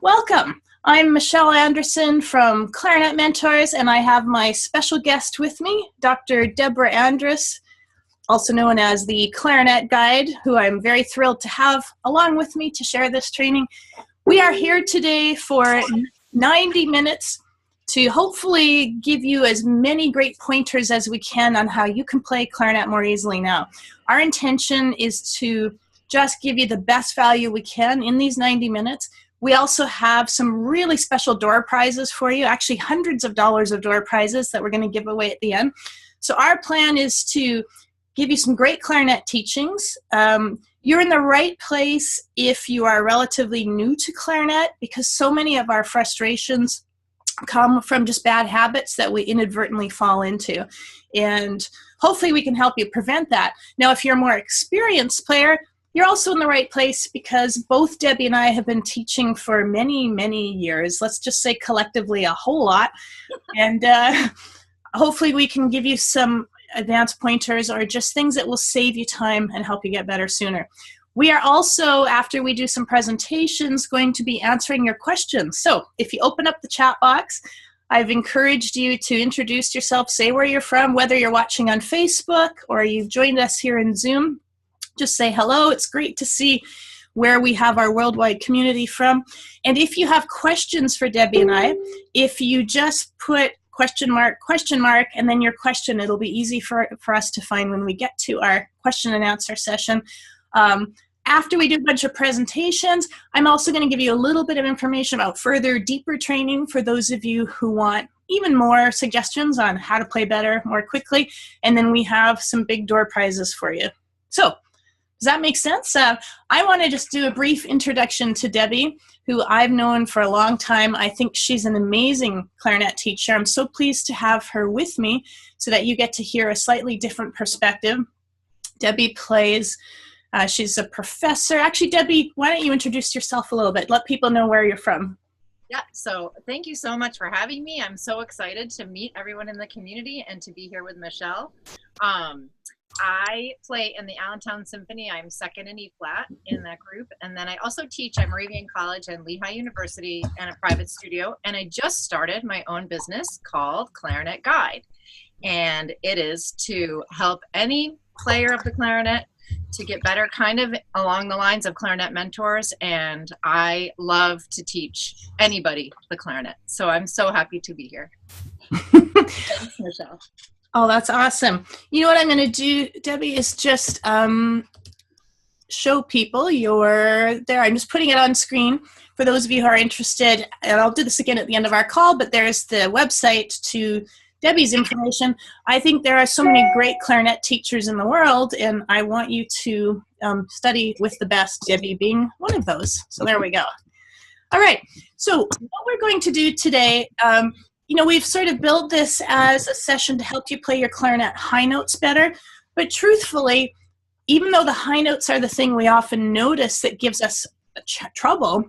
Welcome. I'm Michelle Anderson from Clarinet Mentors, and I have my special guest with me, Dr. Deborah Andrus, also known as the Clarinet Guide, who I'm very thrilled to have along with me to share this training. We are here today for 90 minutes to hopefully give you as many great pointers as we can on how you can play clarinet more easily now. Our intention is to just give you the best value we can in these 90 minutes. We also have some really special door prizes for you, actually hundreds of dollars of door prizes that we're going to give away at the end. So our plan is to give you some great clarinet teachings. You're in the right place if you are relatively new to clarinet, because so many of our frustrations come from just bad habits that we inadvertently fall into. And hopefully we can help you prevent that. Now, if you're a more experienced player, you're also in the right place because both Debbie and I have been teaching for many, many years. Let's just say collectively a whole lot. And hopefully we can give you some advanced pointers or just things that will save you time and help you get better sooner. We are also, after we do some presentations, going to be answering your questions. So if you open up the chat box, I've encouraged you to introduce yourself, say where you're from, whether you're watching on Facebook or you've joined us here in Zoom. Just say hello. It's great to see where we have our worldwide community from. And if you have questions for Debbie and I, if you just put question mark, and then your question, it'll be easy for us to find when we get to our question and answer session. After we do a bunch of presentations, I'm also going to give you a little bit of information about further, deeper training for those of you who want even more suggestions on how to play better more quickly. And then we have some big door prizes for you. So, does that make sense? I want to just do a brief introduction to Debbie, who I've known for a long time. I think she's an amazing clarinet teacher. I'm so pleased to have her with me so that you get to hear a slightly different perspective. Debbie plays, she's a professor. Actually, Debbie, why don't you introduce yourself a little bit? Let people know where you're from. Yeah, so thank you so much for having me. I'm so excited to meet everyone in the community and to be here with Michelle. I play in the Allentown Symphony. I'm second in E flat in that group. And then I also teach at Moravian College and Lehigh University and a private studio. And I just started my own business called Clarinet Guide. And it is to help any player of the clarinet to get better, kind of along the lines of Clarinet Mentors. And I love to teach anybody the clarinet. So I'm so happy to be here. Thanks, Michelle. Oh, that's awesome. You know what I'm going to do, Debbie, is just show people you're there. I'm just putting it on screen for those of you who are interested. And I'll do this again at the end of our call, but there's the website to Debbie's information. I think there are so many great clarinet teachers in the world, and I want you to study with the best, Debbie being one of those. So there we go. All right. So what we're going to do today, you know, we've sort of built this as a session to help you play your clarinet high notes better, but truthfully, even though the high notes are the thing we often notice that gives us trouble,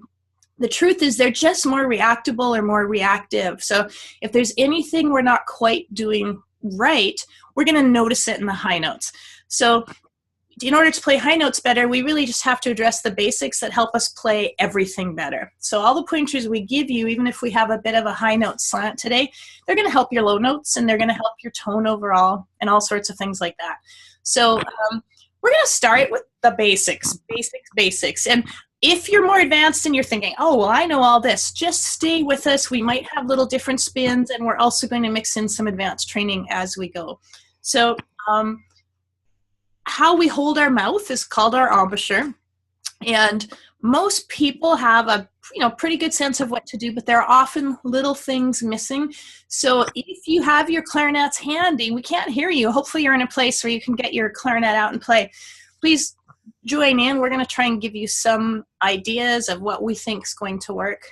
the truth is they're just more reactable or more reactive. So if there's anything we're not quite doing right, we're going to notice it in the high notes. So in order to play high notes better, we really just have to address the basics that help us play everything better. So all the pointers we give you, even if we have a bit of a high note slant today, they're going to help your low notes and they're going to help your tone overall and all sorts of things like that. So we're going to start with the basics. And if you're more advanced and you're thinking, oh, well, I know all this, just stay with us. We might have little different spins, and we're also going to mix in some advanced training as we go. So how we hold our mouth is called our embouchure, and most people have a pretty good sense of what to do, but there are often little things missing. So if you have your clarinets handy, we can't hear you. Hopefully you're in a place where you can get your clarinet out and play. Please join in. We're going to try and give you some ideas of what we think is going to work.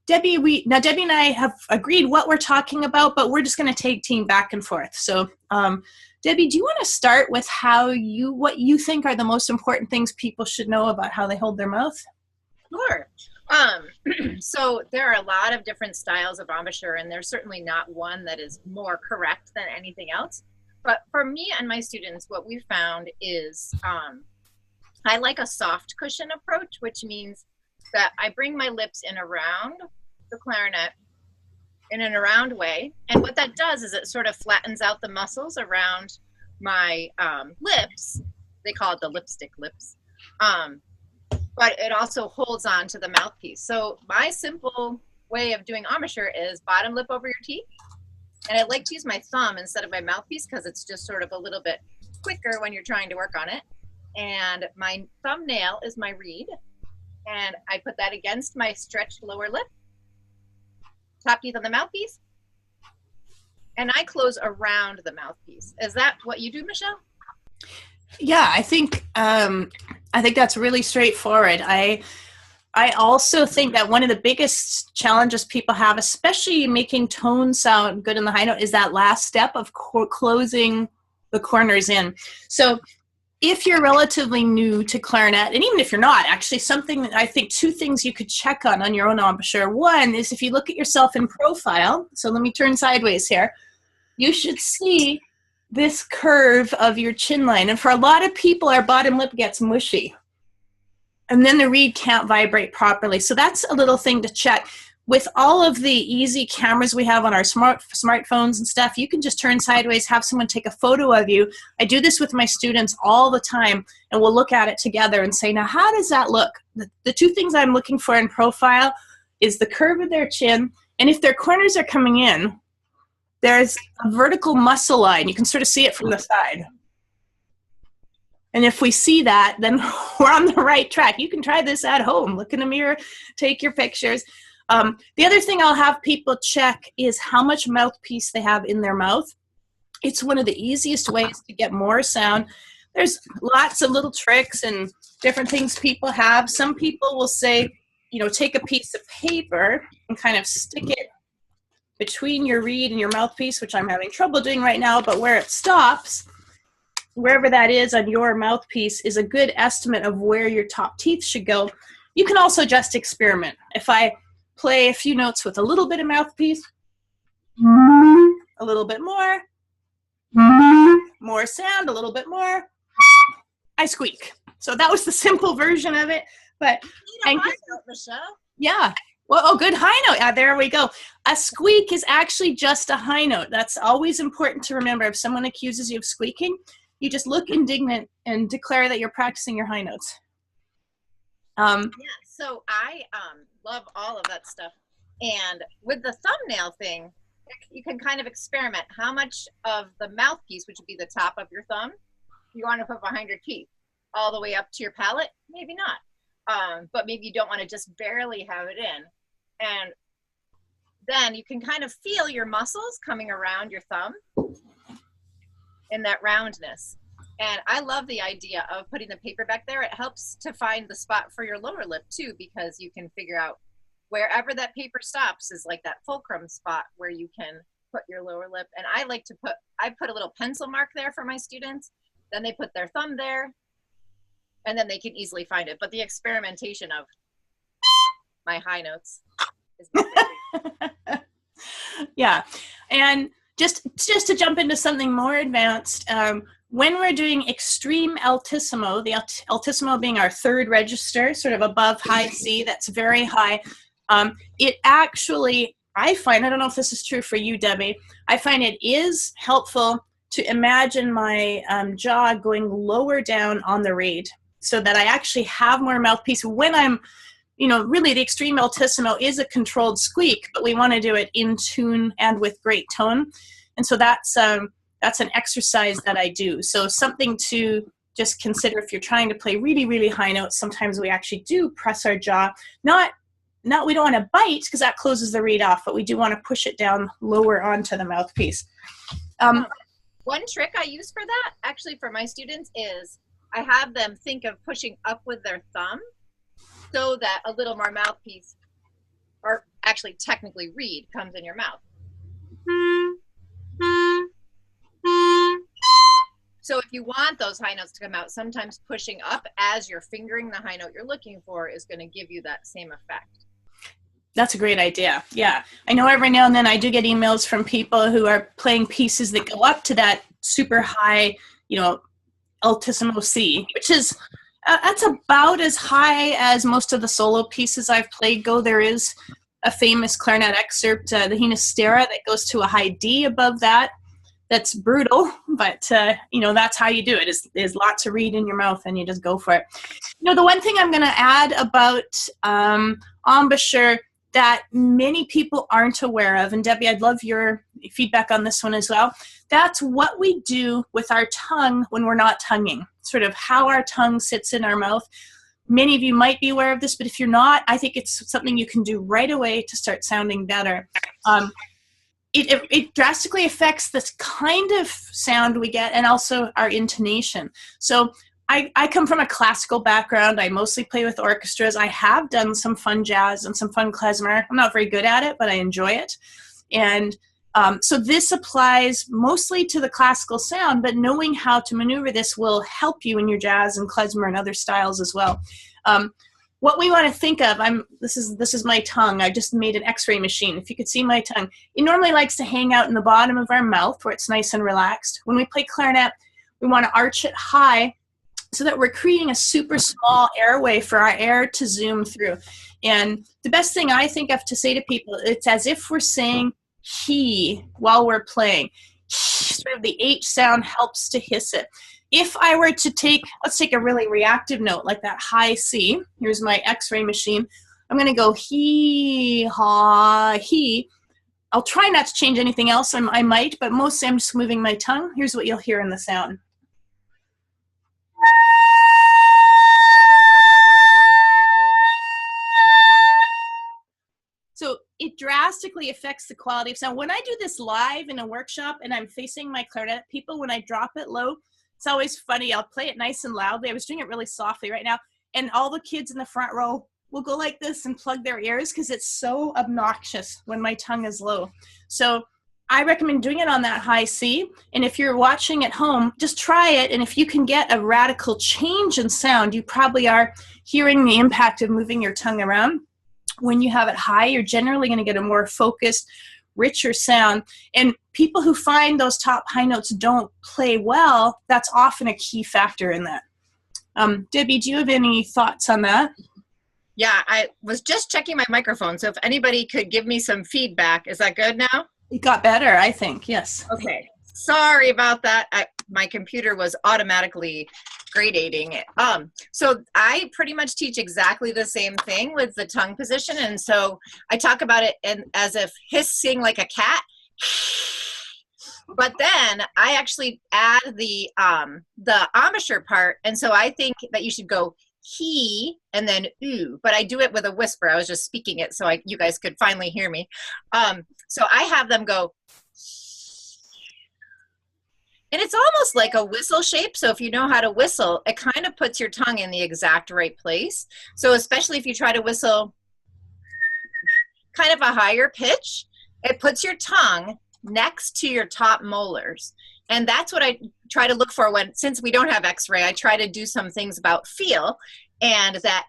Debbie and I have agreed what we're talking about, but we're just going to tag team back and forth. So Debbie, do you want to start with what you think are the most important things people should know about how they hold their mouth? Sure. So there are a lot of different styles of embouchure, and there's certainly not one that is more correct than anything else. But for me and my students, what we found is I like a soft cushion approach, which means that I bring my lips in around the clarinet in an around way. And what that does is it sort of flattens out the muscles around my lips. They call it the lipstick lips. But it also holds on to the mouthpiece. So my simple way of doing embouchure is bottom lip over your teeth. And I like to use my thumb instead of my mouthpiece because it's just sort of a little bit quicker when you're trying to work on it. And my thumbnail is my reed. And I put that against my stretched lower lip. Top teeth on the mouthpiece. And I close around the mouthpiece. Is that what you do, Michelle? Yeah, I think that's really straightforward. I also think that one of the biggest challenges people have, especially making tones sound good in the high note, is that last step of closing the corners in. So if you're relatively new to clarinet, and even if you're not, actually something that I think two things you could check on your own embouchure. One is if you look at yourself in profile, so let me turn sideways here, you should see this curve of your chin line. And for a lot of people, our bottom lip gets mushy. And then the reed can't vibrate properly. So that's a little thing to check. With all of the easy cameras we have on our smartphones and stuff, you can just turn sideways, have someone take a photo of you. I do this with my students all the time, and we'll look at it together and say, now, how does that look? The two things I'm looking for in profile is the curve of their chin, and if their corners are coming in, there's a vertical muscle line. You can sort of see it from the side. And if we see that, then we're on the right track. You can try this at home. Look in the mirror, take your pictures. The other thing I'll have people check is how much mouthpiece they have in their mouth. It's one of the easiest ways to get more sound. There's lots of little tricks and different things people have. Some people will say, take a piece of paper and kind of stick it between your reed and your mouthpiece, which I'm having trouble doing right now, but where it stops, wherever that is on your mouthpiece, is a good estimate of where your top teeth should go. You can also just experiment. If I play a few notes with a little bit of mouthpiece, a little bit more sound, a little bit more, I squeak. So that was the simple version of it. But high note, Michelle. Yeah. Well, oh, good high note. Yeah, there we go. A squeak is actually just a high note. That's always important to remember. If someone accuses you of squeaking, you just look indignant and declare that you're practicing your high notes. Yeah, so I love all of that stuff. And with the thumbnail thing, you can kind of experiment how much of the mouthpiece, which would be the top of your thumb, you want to put behind your teeth, all the way up to your palate. Maybe not. But maybe you don't want to just barely have it in. And then you can kind of feel your muscles coming around your thumb in that roundness. And I love the idea of putting the paper back there. It helps to find the spot for your lower lip too, because you can figure out wherever that paper stops is like that fulcrum spot where you can put your lower lip. And I like to I put a little pencil mark there for my students. Then they put their thumb there, and then they can easily find it. But the experimentation of my high notes is my favorite. Yeah. And just to jump into something more advanced, when we're doing extreme altissimo, the altissimo being our third register, sort of above high C, that's very high, it actually, I find, I don't know if this is true for you, Debbie, I find it is helpful to imagine my jaw going lower down on the reed so that I actually have more mouthpiece when I'm, really the extreme altissimo is a controlled squeak, but we want to do it in tune and with great tone. And so that's an exercise that I do. So something to just consider if you're trying to play really, really high notes. Sometimes we actually do press our jaw. Not we don't want to bite because that closes the reed off, but we do want to push it down lower onto the mouthpiece. One trick I use for that, actually for my students, is I have them think of pushing up with their thumb so that a little more mouthpiece, or actually technically reed, comes in your mouth. So if you want those high notes to come out, sometimes pushing up as you're fingering the high note you're looking for is going to give you that same effect. That's a great idea. Yeah. I know every now and then I do get emails from people who are playing pieces that go up to that super high, altissimo C, which is, That's about as high as most of the solo pieces I've played go. There is a famous clarinet excerpt, the Hinastera, that goes to a high D above that. That's brutal, but that's how you do it. Is lots of reed in your mouth, and you just go for it. The one thing I'm going to add about embouchure that many people aren't aware of, and Debbie, I'd love your feedback on this one as well. That's what we do with our tongue when we're not tonguing, sort of how our tongue sits in our mouth. Many of you might be aware of this, but if you're not, I think it's something you can do right away to start sounding better. It drastically affects this kind of sound we get and also our intonation. So I come from a classical background. I mostly play with orchestras. I have done some fun jazz and some fun klezmer. I'm not very good at it, but I enjoy it. And so this applies mostly to the classical sound, but knowing how to maneuver this will help you in your jazz and klezmer and other styles as well. What we want to think of, this is my tongue. I just made an X-ray machine. If you could see my tongue, it normally likes to hang out in the bottom of our mouth where it's nice and relaxed. When we play clarinet, we want to arch it high so that we're creating a super small airway for our air to zoom through. And the best thing I think of to say to people, it's as if we're saying he while we're playing. Sort of the H sound helps to hiss it. If I were to let's take a really reactive note like that high C. Here's my X-ray machine. I'm going to go he, ha, he. I'll try not to change anything else. I might, but mostly I'm just moving my tongue. Here's what you'll hear in the sound. So it drastically affects the quality of sound. When I do this live in a workshop and I'm facing my clarinet people, when I drop it low, it's always funny. I'll play it nice and loudly. I was doing it really softly right now. And all the kids in the front row will go like this and plug their ears because it's so obnoxious when my tongue is low. So I recommend doing it on that high C. And if you're watching at home, just try it. And if you can get a radical change in sound, you probably are hearing the impact of moving your tongue around. When you have it high, you're generally going to get a more focused, richer sound. And people who find those top high notes don't play well, that's often a key factor in that. Debbie, do you have any thoughts on that? Yeah, I was just checking my microphone, so if anybody could give me some feedback. Is that good now? It got better, I think, yes. Okay, sorry about that. My computer was automatically gradating it. So I pretty much teach exactly the same thing with the tongue position, and so I talk about it as if hissing like a cat. But then I actually add the embouchure part, and so I think that you should go he and then ooh, but I do it with a whisper. I was just speaking it so you guys could finally hear me. So I have them go, and it's almost like a whistle shape. So if you know how to whistle, it kind of puts your tongue in the exact right place. So especially if you try to whistle kind of a higher pitch, it puts your tongue next to your top molars. And that's what I try to look for since we don't have X-ray, I try to do some things about feel, and that,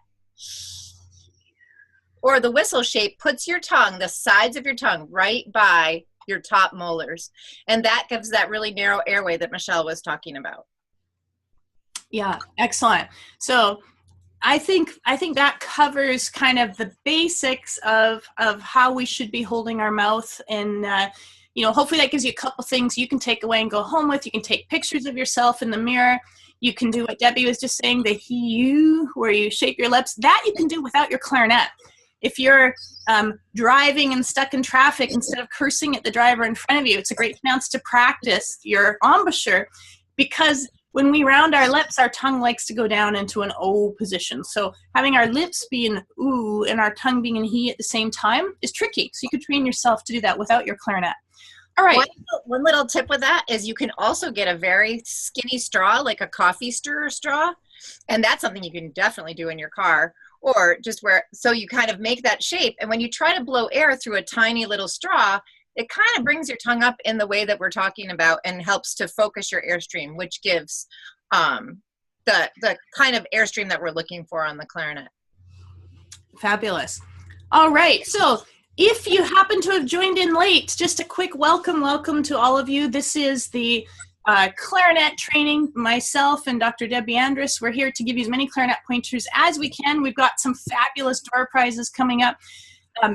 or the whistle shape puts your tongue, the sides of your tongue, right by your top molars. And that gives that really narrow airway that Michelle was talking about. Yeah, excellent. So I think that covers kind of the basics of how we should be holding our mouth, and hopefully that gives you a couple things you can take away and go home with. You can take pictures of yourself in the mirror. You can do what Debbie was just saying, the he-you, where you shape your lips. That you can do without your clarinet. If you're driving and stuck in traffic, instead of cursing at the driver in front of you, it's a great chance to practice your embouchure, because when we round our lips, our tongue likes to go down into an O position. So having our lips be in ooh and our tongue being in he at the same time is tricky. So you could train yourself to do that without your clarinet. All right. One little tip with that is you can also get a very skinny straw, like a coffee stirrer straw. And that's something you can definitely do in your car, or just so you kind of make that shape. And when you try to blow air through a tiny little straw, it kind of brings your tongue up in the way that we're talking about and helps to focus your airstream, which gives the kind of airstream that we're looking for on the clarinet. Fabulous. All right. So if you happen to have joined in late, just a quick welcome to all of you. This is the clarinet training. Myself and Dr. Debbie Andrus, we're here to give you as many clarinet pointers as we can. We've got some fabulous door prizes coming up.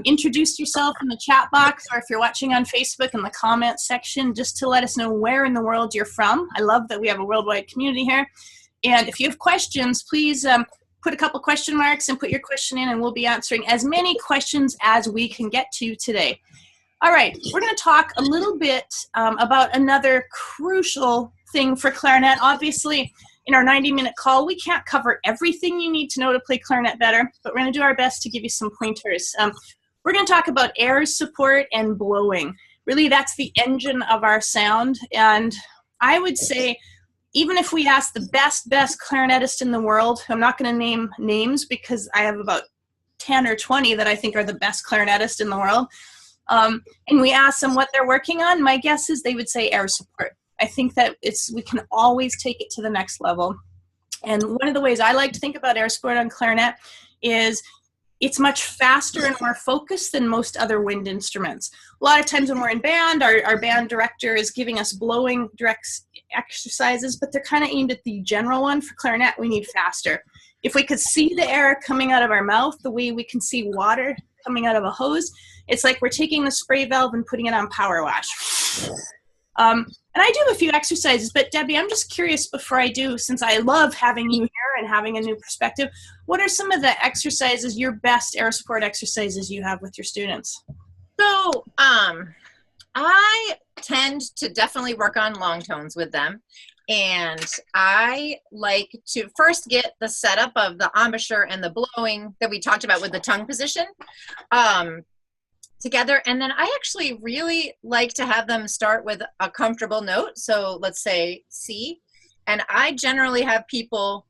Introduce yourself in the chat box, or if you're watching on Facebook, in the comments section, just to let us know where in the world you're from. I love that we have a worldwide community here. And if you have questions, please put a couple question marks and put your question in, and we'll be answering as many questions as we can get to today. All right, we're going to talk a little bit about another crucial thing for clarinet. Obviously, in our 90-minute call, we can't cover everything you need to know to play clarinet better, but we're going to do our best to give you some pointers. We're going to talk about air support and blowing. Really, that's the engine of our sound. And I would say, even if we ask the best clarinetist in the world, I'm not going to name names because I have about 10 or 20 that I think are the best clarinetists in the world, and we ask them what they're working on, my guess is they would say air support. I think that we can always take it to the next level. And one of the ways I like to think about air support on clarinet is it's much faster and more focused than most other wind instruments. A lot of times when we're in band, our band director is giving us blowing direct exercises, but they're kind of aimed at the general one. For clarinet, we need faster. If we could see the air coming out of our mouth the way we can see water coming out of a hose, it's like we're taking the spray valve and putting it on power wash. And I do a few exercises, but Debbie, I'm just curious before I do, since I love having you here and having a new perspective, what are some of the exercises, your best air support exercises you have with your students? So I tend to definitely work on long tones with them. And I like to first get the setup of the embouchure and the blowing that we talked about with the tongue position together. And then I actually really like to have them start with a comfortable note. So let's say C. And I generally have people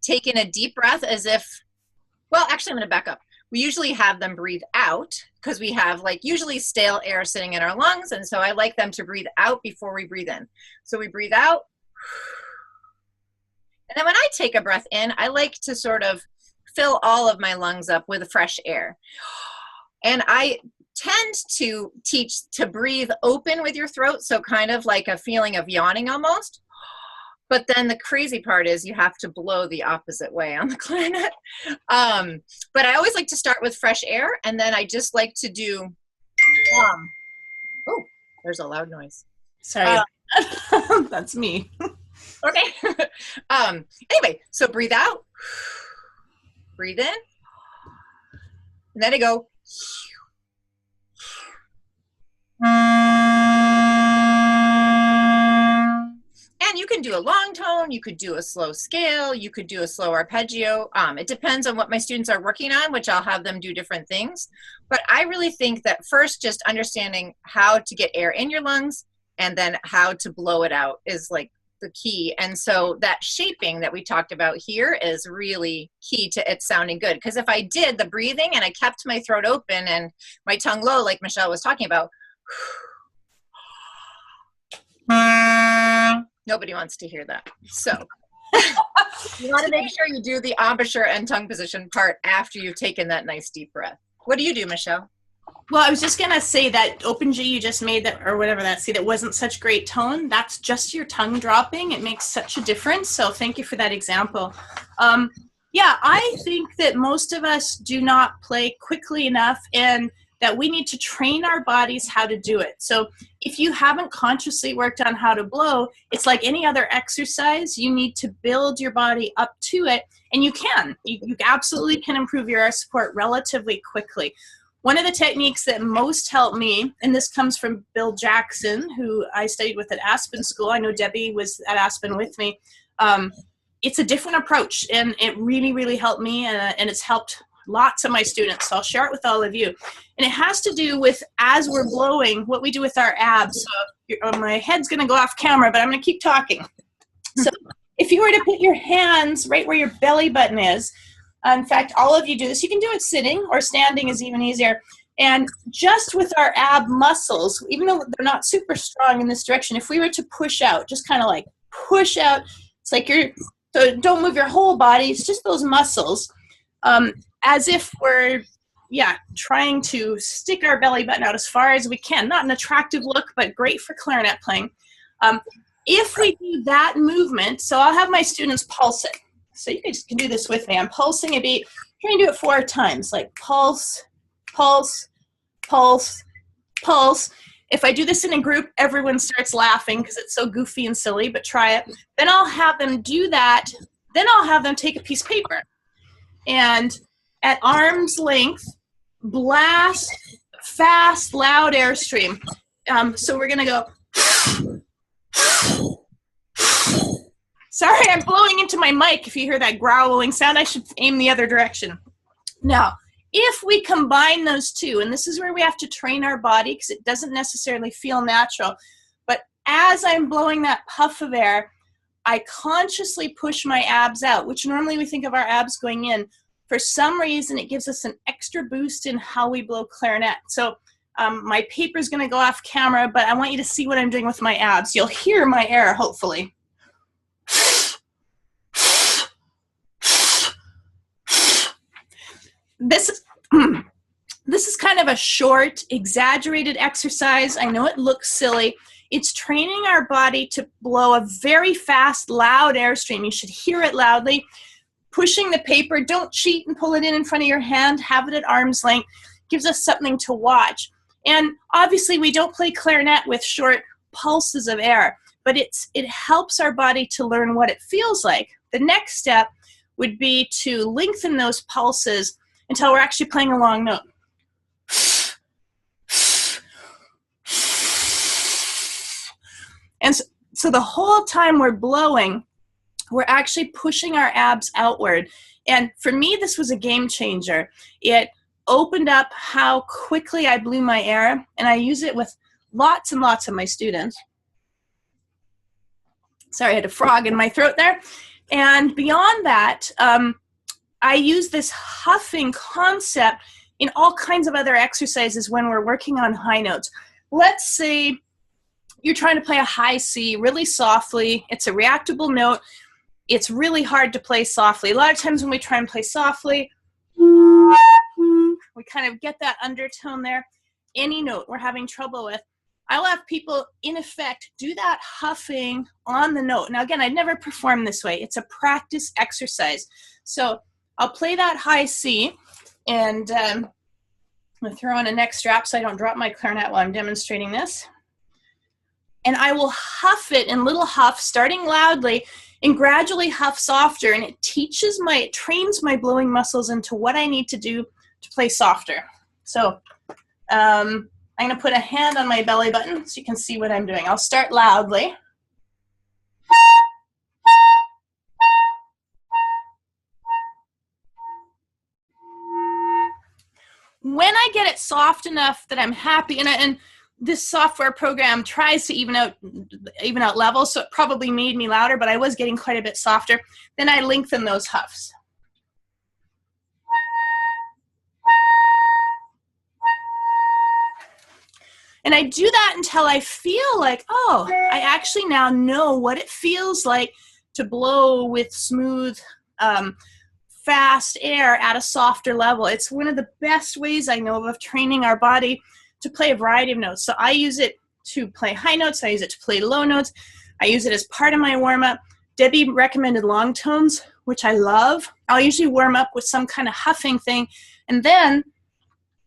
take in a deep breath as if, well, actually I'm going to back up. We usually have them breathe out because we have usually stale air sitting in our lungs. And so I like them to breathe out before we breathe in. So we breathe out. And then when I take a breath in, I like to sort of fill all of my lungs up with fresh air. And I tend to teach to breathe open with your throat. So kind of like a feeling of yawning almost. But then the crazy part is you have to blow the opposite way on the clarinet. But I always like to start with fresh air, and then I just like to do, oh, there's a loud noise. Sorry, that's me. Okay. Anyway, so breathe out, breathe in, and then I go. And you can do a long tone, you could do a slow scale, you could do a slow arpeggio. It depends on what my students are working on, which I'll have them do different things. But I really think that first, just understanding how to get air in your lungs and then how to blow it out is like the key. And so that shaping that we talked about here is really key to it sounding good. Because if I did the breathing and I kept my throat open and my tongue low, like Michelle was talking about, nobody wants to hear that. So you want to make sure you do the embouchure and tongue position part after you've taken that nice deep breath. What do you do, Michelle? Well, I was just going to say that open G you just made, that, or whatever that C, that wasn't such great tone. That's just your tongue dropping. It makes such a difference. So thank you for that example. Yeah, I think that most of us do not play quickly enough, and that we need to train our bodies how to do it. So if you haven't consciously worked on how to blow, it's like any other exercise. You need to build your body up to it, and you can. You absolutely can improve your air support relatively quickly. One of the techniques that most helped me, and this comes from Bill Jackson, who I studied with at Aspen School. I know Debbie was at Aspen with me. It's a different approach, and it really, really helped me, and it's helped lots of my students. So I'll share it with all of you. And it has to do with, as we're blowing, what we do with our abs. So my head's going to go off camera, but I'm going to keep talking. So if you were to put your hands right where your belly button is, in fact, all of you do this. You can do it sitting, or standing is even easier. And just with our ab muscles, even though they're not super strong in this direction, if we were to push out, just kind of like push out, it's like so don't move your whole body, it's just those muscles, as if we're, trying to stick our belly button out as far as we can. Not an attractive look, but great for clarinet playing. If we do that movement, so I'll have my students pulse it. So you guys can do this with me. I'm pulsing a beat. You're going to do it 4 times, like pulse, pulse, pulse, pulse. If I do this in a group, everyone starts laughing because it's so goofy and silly, but try it. Then I'll have them do that. Then I'll have them take a piece of paper and at arm's length, blast fast, loud airstream. So we're going to go. Sorry, I'm blowing into my mic. If you hear that growling sound, I should aim the other direction. Now, if we combine those two, and this is where we have to train our body because it doesn't necessarily feel natural, but as I'm blowing that puff of air, I consciously push my abs out, which normally we think of our abs going in. For some reason, it gives us an extra boost in how we blow clarinet. So my paper's going to go off camera, but I want you to see what I'm doing with my abs. You'll hear my air, hopefully. This is kind of a short, exaggerated exercise. I know it looks silly. It's training our body to blow a very fast, loud airstream. You should hear it loudly. Pushing the paper, don't cheat and pull it in front of your hand. Have it at arm's length. Gives us something to watch. And obviously, we don't play clarinet with short pulses of air, but it helps our body to learn what it feels like. The next step would be to lengthen those pulses until we're actually playing a long note. And so the whole time we're blowing, we're actually pushing our abs outward. And for me, this was a game changer. It opened up how quickly I blew my air, and I use it with lots and lots of my students. Sorry, I had a frog in my throat there. And beyond that, I use this huffing concept in all kinds of other exercises when we're working on high notes. Let's say you're trying to play a high C really softly. It's a reactable note. It's really hard to play softly. A lot of times when we try and play softly, we kind of get that undertone there. Any note we're having trouble with, I'll have people, in effect, do that huffing on the note. Now, again, I'd never perform this way. It's a practice exercise. So I'll play that high C, and I'm going to throw on a neck strap so I don't drop my clarinet while I'm demonstrating this. And I will huff it in little huffs, starting loudly, and gradually huff softer. And it trains my blowing muscles into what I need to do to play softer. So I'm going to put a hand on my belly button so you can see what I'm doing. I'll start loudly. When I get it soft enough that I'm happy, and this software program tries to even out levels, so it probably made me louder, but I was getting quite a bit softer, then I lengthen those huffs. And I do that until I feel like, oh, I actually now know what it feels like to blow with smooth, fast air at a softer level. It's one of the best ways I know of training our body to play a variety of notes. So I use it to play high notes. I use it to play low notes. I use it as part of my warm-up. Debbie recommended long tones, which I love. I'll usually warm up with some kind of huffing thing, and then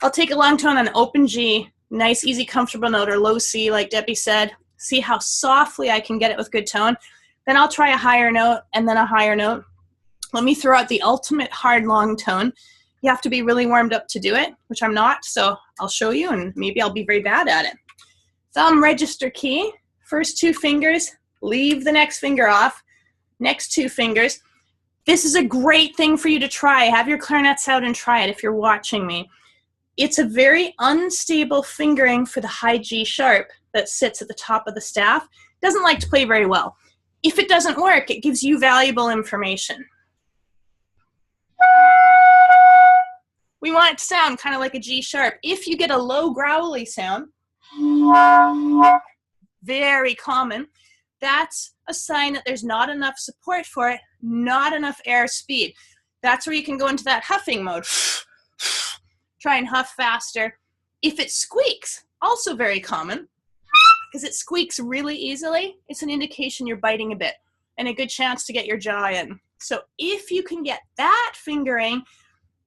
I'll take a long tone on an open G, nice, easy, comfortable note, or low C, like Debbie said. See how softly I can get it with good tone. Then I'll try a higher note, and then a higher note. Let me throw out the ultimate hard long tone. You have to be really warmed up to do it, which I'm not, so I'll show you, and maybe I'll be very bad at it. Thumb register key, first 2 fingers, leave the next finger off, next 2 fingers. This is a great thing for you to try. Have your clarinets out and try it if you're watching me. It's a very unstable fingering for the high G sharp that sits at the top of the staff. It doesn't like to play very well. If it doesn't work, it gives you valuable information. We want it to sound kind of like a G sharp. If you get a low growly sound, very common, that's a sign that there's not enough support for it, not enough air speed. That's where you can go into that huffing mode. Try and huff faster. If it squeaks, also very common, because it squeaks really easily, it's an indication you're biting a bit and a good chance to get your jaw in. So if you can get that fingering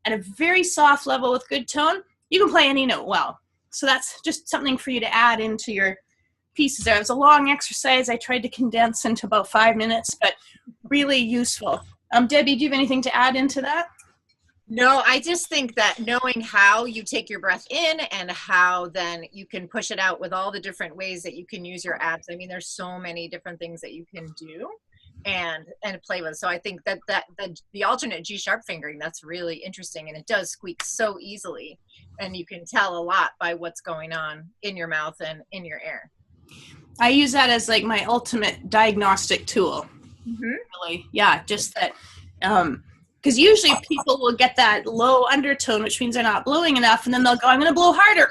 at a very soft level with good tone, you can play any note well. So that's just something for you to add into your pieces there. It was a long exercise. I tried to condense into about 5 minutes, but really useful. Debbie, do you have anything to add into that? No, I just think that knowing how you take your breath in and how then you can push it out with all the different ways that you can use your abs. I mean, there's so many different things that you can do and play with. So I think that the alternate G sharp fingering, that's really interesting, and it does squeak so easily, and you can tell a lot by what's going on in your mouth and in your air. I use that as like my ultimate diagnostic tool. Really, yeah, just that, because usually people will get that low undertone, which means they're not blowing enough, and then they'll go, I'm going to blow harder,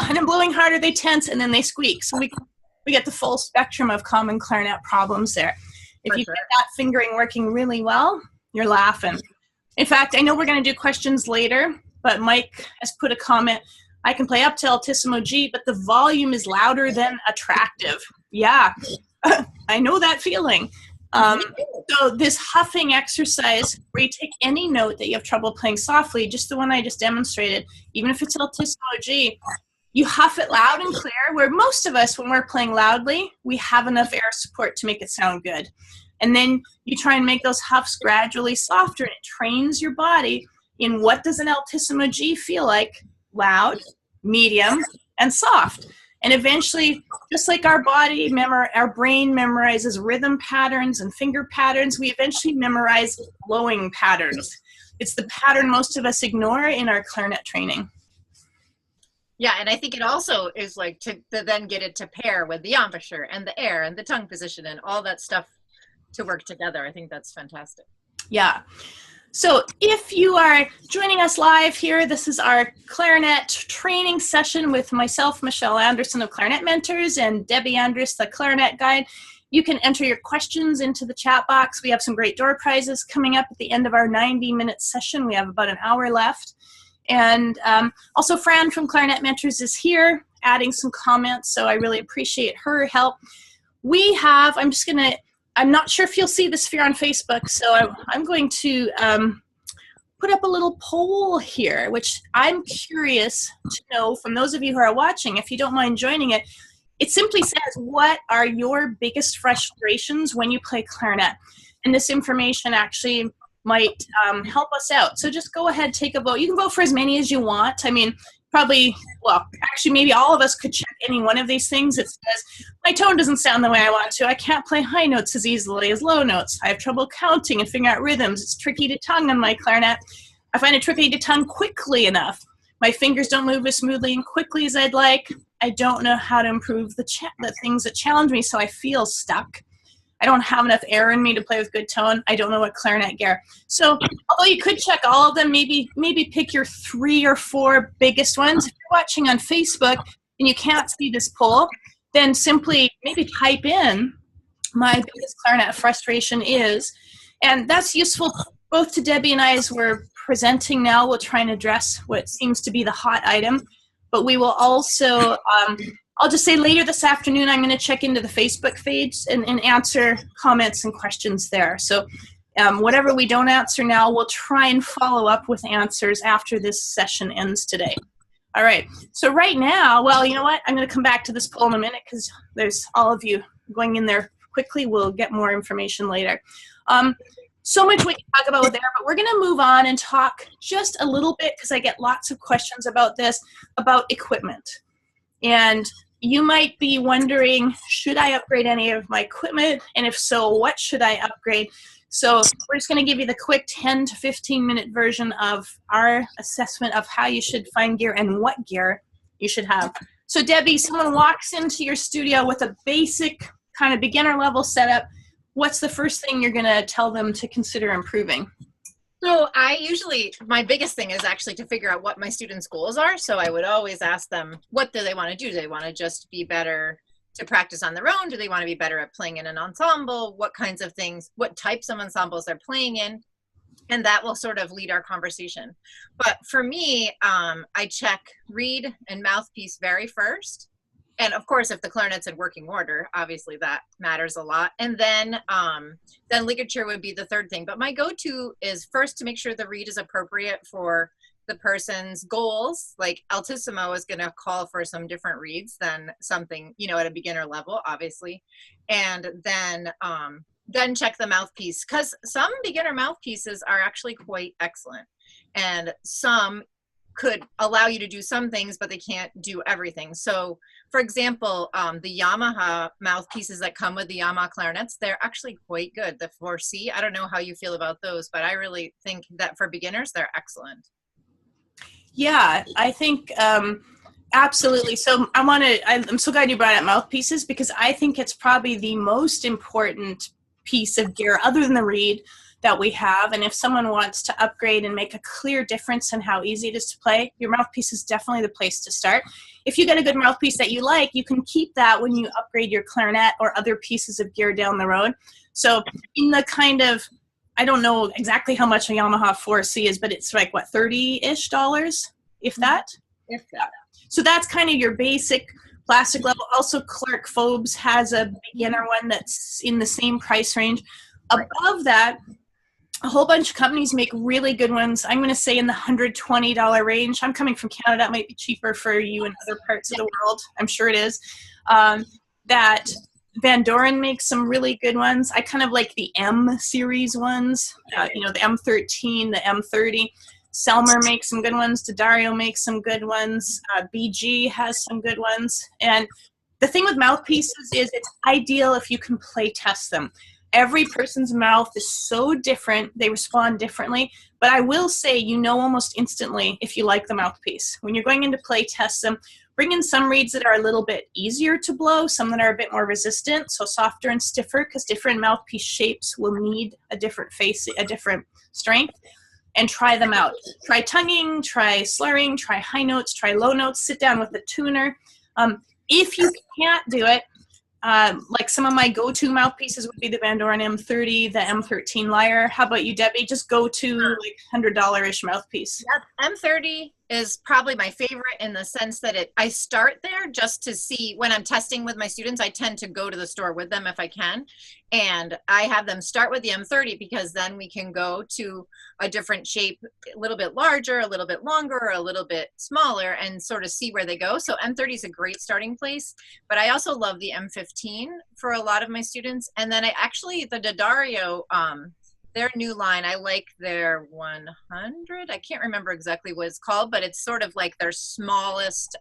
and I'm blowing harder, they tense, and then they squeak. So we get the full spectrum of common clarinet problems there. If you get that fingering working really well, you're laughing. In fact, I know we're going to do questions later, but Mike has put a comment, I can play up to altissimo G, but the volume is louder than attractive. Yeah, I know that feeling. So this huffing exercise where you take any note that you have trouble playing softly, just the one I just demonstrated, even if it's altissimo G, you huff it loud and clear, where most of us, when we're playing loudly, we have enough air support to make it sound good. And then you try and make those huffs gradually softer, and it trains your body in what does an altissimo G feel like: loud, medium, and soft. And eventually, just like our brain memorizes rhythm patterns and finger patterns, we eventually memorize blowing patterns. It's the pattern most of us ignore in our clarinet training. Yeah, and I think it also is like to then get it to pair with the embouchure and the air and the tongue position and all that stuff to work together. I think that's fantastic. Yeah. So if you are joining us live here, this is our clarinet training session with myself, Michelle Anderson of Clarinet Mentors, and Debbie Andrus, the Clarinet Guide. You can enter your questions into the chat box. We have some great door prizes coming up at the end of our 90-minute session. We have about an hour left. And also Fran from Clarinet Mentors is here adding some comments, so I really appreciate her help. We have, I'm not sure if you'll see this here on Facebook, so I'm going to put up a little poll here, which I'm curious to know from those of you who are watching, if you don't mind joining it. It simply says, what are your biggest frustrations when you play clarinet? And this information actually might help us out. So just go ahead, take a vote. You can vote for as many as you want. I mean, probably, well, actually maybe all of us could check any one of these things. It says, my tone doesn't sound the way I want to. I can't play high notes as easily as low notes. I have trouble counting and figuring out rhythms. It's tricky to tongue on my clarinet. I find it tricky to tongue quickly enough. My fingers don't move as smoothly and quickly as I'd like. I don't know how to improve the things that challenge me, so I feel stuck. I don't have enough air in me to play with good tone. I don't know what clarinet gear. So although you could check all of them, maybe pick your 3 or 4 biggest ones. If you're watching on Facebook and you can't see this poll, then simply maybe type in my biggest clarinet frustration is. And that's useful both to Debbie and I as we're presenting now. We'll try and address what seems to be the hot item. But we will also, I'll just say later this afternoon, I'm going to check into the Facebook page and answer comments and questions there. So whatever we don't answer now, we'll try and follow up with answers after this session ends today. All right. So right now, well, you know what? I'm going to come back to this poll in a minute because there's all of you going in there quickly. We'll get more information later. So much we can talk about there, but we're going to move on and talk just a little bit, because I get lots of questions about this, about equipment. And you might be wondering, should I upgrade any of my equipment? And if so, what should I upgrade? So we're just going to give you the quick 10 to 15-minute version of our assessment of how you should find gear and what gear you should have. So Debbie, someone walks into your studio with a basic kind of beginner level setup. What's the first thing you're going to tell them to consider improving? So my biggest thing is actually to figure out what my students' goals are. So I would always ask them, what do they want to do? Do they want to just be better to practice on their own? Do they want to be better at playing in an ensemble? What kinds of things, what types of ensembles they're playing in? And that will sort of lead our conversation. But for me, I check reed and mouthpiece very first. and of course, if the clarinet's in working order, obviously that matters a lot. And then ligature would be the third thing. But my go-to is first to make sure the reed is appropriate for the person's goals. Like altissimo is going to call for some different reeds than something, you know, at a beginner level, obviously. And then check the mouthpiece, because some beginner mouthpieces are actually quite excellent, and some could allow you to do some things, but they can't do everything. So for example, the Yamaha mouthpieces that come with the Yamaha clarinets, they're actually quite good. The 4C, I don't know how you feel about those, but I really think that for beginners, they're excellent. Yeah, I think absolutely. So I'm so glad you brought up mouthpieces, because I think it's probably the most important piece of gear other than the reed that we have. And if someone wants to upgrade and make a clear difference in how easy it is to play, your mouthpiece is definitely the place to start. If you get a good mouthpiece that you like, you can keep that when you upgrade your clarinet or other pieces of gear down the road. So in the kind of, I don't know exactly how much a Yamaha 4C is, but it's like, what, $30-ish, if that? If that. So that's kind of your basic plastic level. Also, Clark Phobes has a beginner one that's in the same price range. Above that, a whole bunch of companies make really good ones. I'm going to say in the $120 range. I'm coming from Canada. It might be cheaper for you in other parts of the world. I'm sure it is. That Van Doren makes some really good ones. I kind of like the M series ones, you know, the M13, the M30. Selmer makes some good ones. D'Addario makes some good ones. BG has some good ones. And the thing with mouthpieces is it's ideal if you can play test them. Every person's mouth is so different. They respond differently. But I will say, you know almost instantly if you like the mouthpiece. When you're going into play test them, bring in some reeds that are a little bit easier to blow, some that are a bit more resistant, so softer and stiffer, because different mouthpiece shapes will need a different face, a different strength. And try them out. Try tonguing, try slurring, try high notes, try low notes, sit down with a tuner. If you can't do it, like some of my go-to mouthpieces would be the Van Doren M30, the M13 Lyre. How about you, Debbie? Just go to like $100-ish mouthpiece. Yep. M30 is probably my favorite in the sense that I start there just to see. When I'm testing with my students, I tend to go to the store with them if I can. And I have them start with the M30, because then we can go to a different shape, a little bit larger, a little bit longer, a little bit smaller, and sort of see where they go. So M30 is a great starting place, but I also love the M15 for a lot of my students. And then the D'Addario, their new line, I like their 100. I can't remember exactly what it's called, but it's sort of like their smallest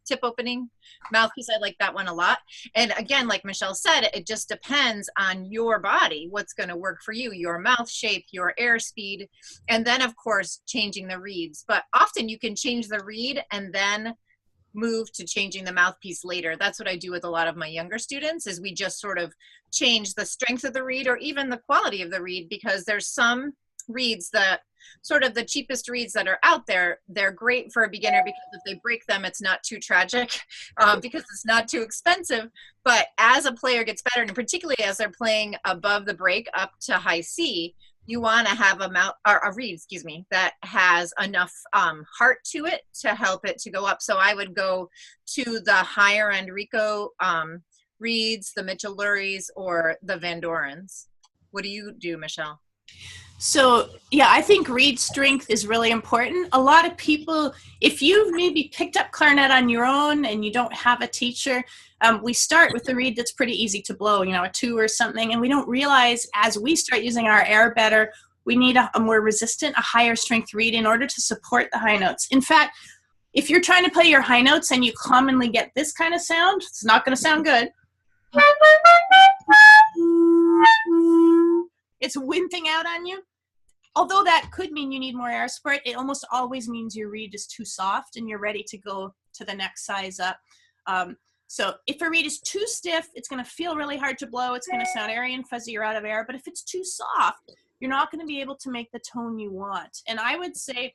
tip opening mouthpiece. I like that one a lot. And again, like Michelle said, it just depends on your body, what's going to work for you, your mouth shape, your air speed, and then of course changing the reeds. But often you can change the reed and then move to changing the mouthpiece later. That's what I do with a lot of my younger students, is we just sort of change the strength of the reed or even the quality of the reed, because there's some reeds that sort of the cheapest reeds that are out there, they're great for a beginner because if they break them, it's not too tragic because it's not too expensive. But as a player gets better, and particularly as they're playing above the break up to high C, you want to have a reed, that has enough heart to it to help it to go up. So I would go to the higher end Rico reeds, the Mitchell Lurie's, or the Van Dorens. What do you do, Michelle? So yeah, I think reed strength is really important. A lot of people, if you've maybe picked up clarinet on your own and you don't have a teacher, we start with a reed that's pretty easy to blow, you know, a 2 or something, and we don't realize as we start using our air better, we need a more resistant, a higher strength reed in order to support the high notes. In fact, if you're trying to play your high notes and you commonly get this kind of sound, it's not going to sound good. It's wimping out on you. Although that could mean you need more air support, it almost always means your reed is too soft and you're ready to go to the next size up. So if a reed is too stiff, it's going to feel really hard to blow. It's going to sound airy and fuzzy or out of air. But if it's too soft, you're not going to be able to make the tone you want. And I would say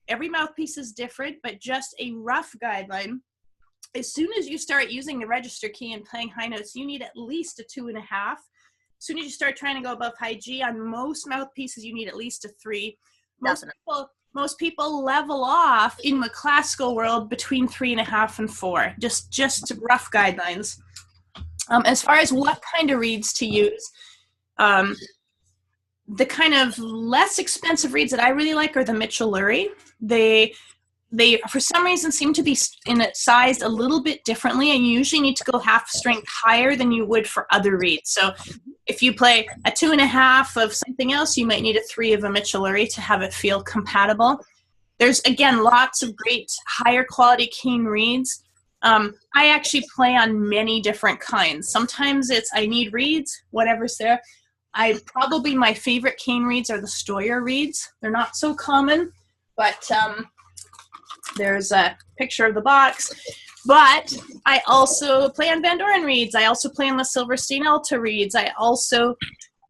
every mouthpiece is different, but just a rough guideline. As soon as you start using the register key and playing high notes, you need at least a 2.5. As soon as you start trying to go above high G, on most mouthpieces, you need at least a 3. Most people most people level off in the classical world between 3.5 and 4. Just rough guidelines. As far as what kind of reeds to use, the kind of less expensive reeds that I really like are the Mitchell-Lurie. They for some reason seem to be sized a little bit differently, and you usually need to go half strength higher than you would for other reeds. So if you play a 2.5 of something else, you might need a 3 of a Mitchell-Lurie to have it feel compatible. There's, again, lots of great higher quality cane reeds. I actually play on many different kinds. Sometimes it's I need reeds, whatever's there. Probably my favorite cane reeds are the Stoyer reeds. They're not so common, but there's a picture of the box. But I also play on Van Doren reeds. I also play on the Silverstein Alta reeds. I also,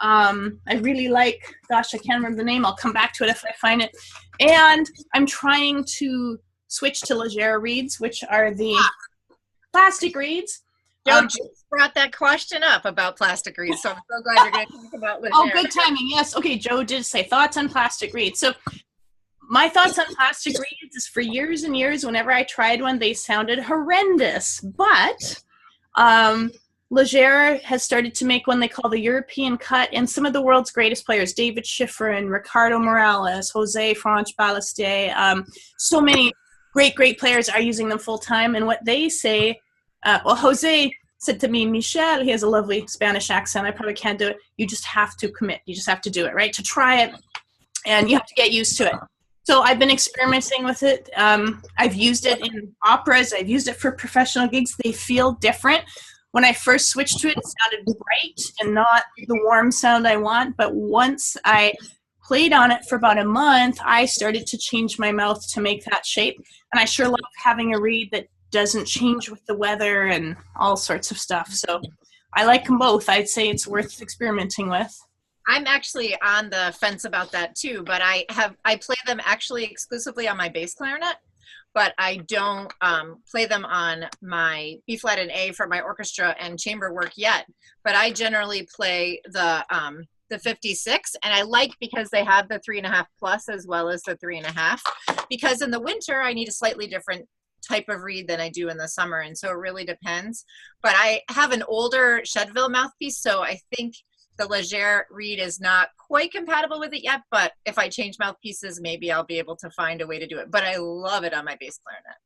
I really like, gosh, I can't remember the name. I'll come back to it if I find it. And I'm trying to switch to Legere reeds, which are the plastic reeds. Joe just brought that question up about plastic reeds, so I'm so glad you're going to talk about Legere. Oh, good timing. Yes. Okay, Joe did say thoughts on plastic reeds. So my thoughts on plastic reeds is for years and years, whenever I tried one, they sounded horrendous. But Legere has started to make one they call the European cut, and some of the world's greatest players, David Schiffer and Ricardo Morales, Jose Franch Ballester, so many great players are using them full time. And what they say, well, Jose said to me, Michelle, he has a lovely Spanish accent. I probably can't do it. You just have to commit. You just have to do it, right? To try it, and you have to get used to it. So I've been experimenting with it. I've used it in operas. I've used it for professional gigs. They feel different. When I first switched to it, it sounded bright and not the warm sound I want. But once I played on it for about a month, I started to change my mouth to make that shape. And I sure love having a reed that doesn't change with the weather and all sorts of stuff. So I like them both. I'd say it's worth experimenting with. I'm actually on the fence about that too, but I play them actually exclusively on my bass clarinet, but I don't play them on my B flat and A for my orchestra and chamber work yet. But I generally play the 56, and I like because they have the 3.5 plus as well as the 3.5. Because in the winter I need a slightly different type of reed than I do in the summer, and so it really depends. But I have an older Shedville mouthpiece, so I think the Legere reed is not quite compatible with it yet, but if I change mouthpieces, maybe I'll be able to find a way to do it. But I love it on my bass clarinet.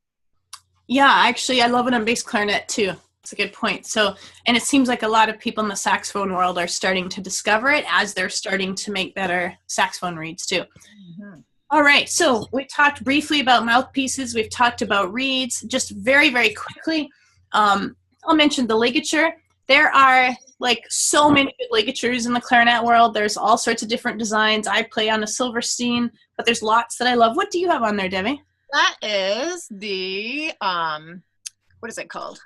Yeah, actually, I love it on bass clarinet too. It's a good point. So, and it seems like a lot of people in the saxophone world are starting to discover it as they're starting to make better saxophone reeds too. Mm-hmm. All right, so we talked briefly about mouthpieces. We've talked about reeds. Just very, very quickly, I'll mention the ligature. There are like so many good ligatures in the clarinet world. There's all sorts of different designs. I play on a Silverstein, but there's lots that I love. What do you have on there, Debbie? That is the, what is it called?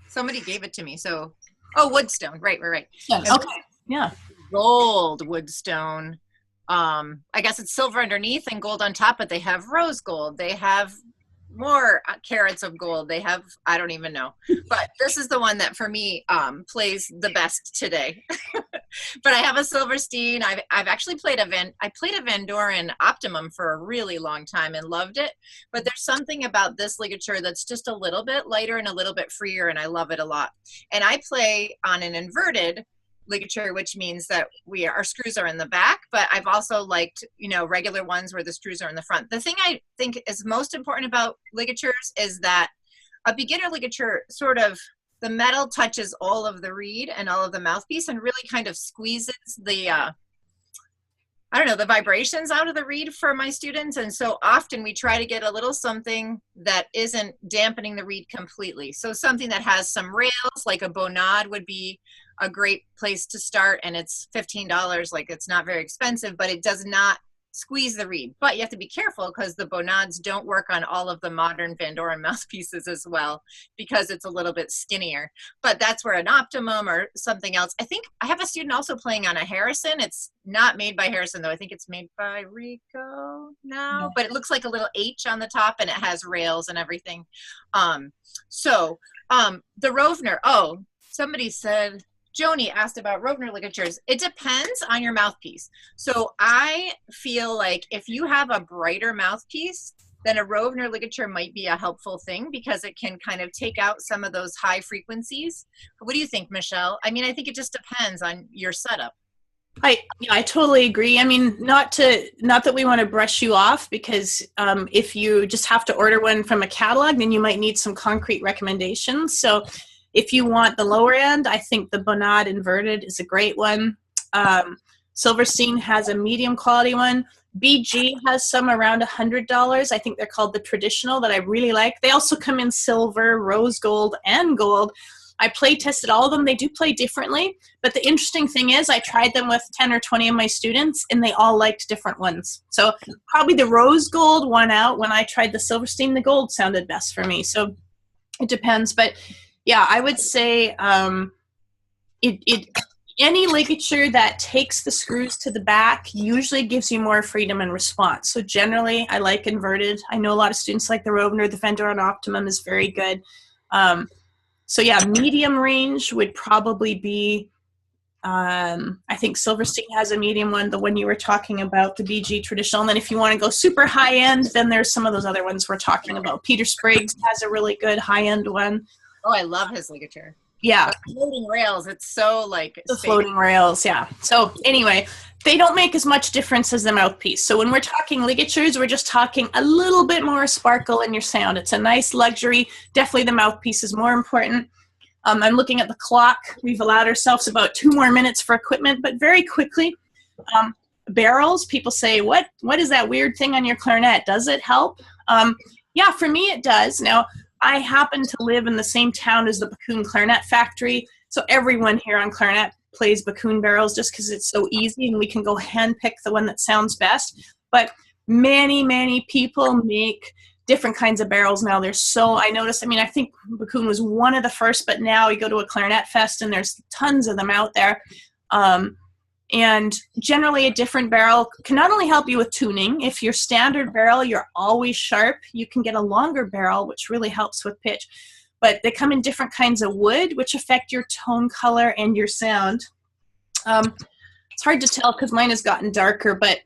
Somebody gave it to me. So, Woodstone. Right. Yes. Okay. Yeah. Gold Woodstone. I guess it's silver underneath and gold on top, but they have rose gold. They have more carats of gold. They have, I don't even know, but this is the one that for me plays the best today. But I have a Silverstein. I've actually played I played a Van Doren Optimum for a really long time and loved it. But there's something about this ligature that's just a little bit lighter and a little bit freer, and I love it a lot. And I play on an inverted ligature, which means that our screws are in the back, but I've also liked, regular ones where the screws are in the front. The thing I think is most important about ligatures is that a beginner ligature sort of, the metal touches all of the reed and all of the mouthpiece and really kind of squeezes the, the vibrations out of the reed for my students. And so often we try to get a little something that isn't dampening the reed completely. So something that has some rails, like a bonade would be a great place to start, and it's $15. Like, it's not very expensive, but it does not squeeze the reed. But you have to be careful because the bonades don't work on all of the modern Van Doren mouthpieces as well, because it's a little bit skinnier. But that's where an Optimum or something else. I think I have a student also playing on a Harrison. It's not made by Harrison though. I think it's made by Rico now, but it looks like a little H on the top and it has rails and everything. The Rovner. Oh, somebody said Joni asked about Rovner ligatures. It depends on your mouthpiece. So I feel like if you have a brighter mouthpiece, then a Rovner ligature might be a helpful thing because it can kind of take out some of those high frequencies. What do you think, Michelle? I mean, I think it just depends on your setup. I totally agree. I mean, not that we want to brush you off, because if you just have to order one from a catalog, then you might need some concrete recommendations. So if you want the lower end, I think the Bonad inverted is a great one. Silverstein has a medium quality one. BG has some around $100. I think they're called the traditional, that I really like. They also come in silver, rose gold, and gold. I play tested all of them. They do play differently, but the interesting thing is I tried them with 10 or 20 of my students, and they all liked different ones. So probably the rose gold won out. When I tried the Silverstein, the gold sounded best for me. So it depends. But yeah, I would say any ligature that takes the screws to the back usually gives you more freedom and response. So generally, I like inverted. I know a lot of students like the Rovner. The Fender on Optimum is very good. So yeah, medium range would probably be, I think Silverstein has a medium one, the one you were talking about, the BG traditional. And then if you want to go super high end, then there's some of those other ones we're talking about. Peter Spriggs has a really good high end one. Oh, I love his ligature. Yeah. The floating rails, it's so like the floating rails, yeah. So anyway, they don't make as much difference as the mouthpiece. So when we're talking ligatures, we're just talking a little bit more sparkle in your sound. It's a nice luxury. Definitely the mouthpiece is more important. I'm looking at the clock. We've allowed ourselves about 2 more minutes for equipment, but very quickly, barrels, people say, what is that weird thing on your clarinet? Does it help? Yeah, for me it does. Now, I happen to live in the same town as the Bakun Clarinet Factory, so everyone here on clarinet plays Bakun barrels just because it's so easy and we can go handpick the one that sounds best. But many, many people make different kinds of barrels now. I noticed, I mean, I think Bakun was one of the first, but now you go to a clarinet fest and there's tons of them out there. And generally a different barrel can not only help you with tuning. If your standard barrel, you're always sharp, you can get a longer barrel, which really helps with pitch. But they come in different kinds of wood, which affect your tone color and your sound. It's hard to tell because mine has gotten darker, but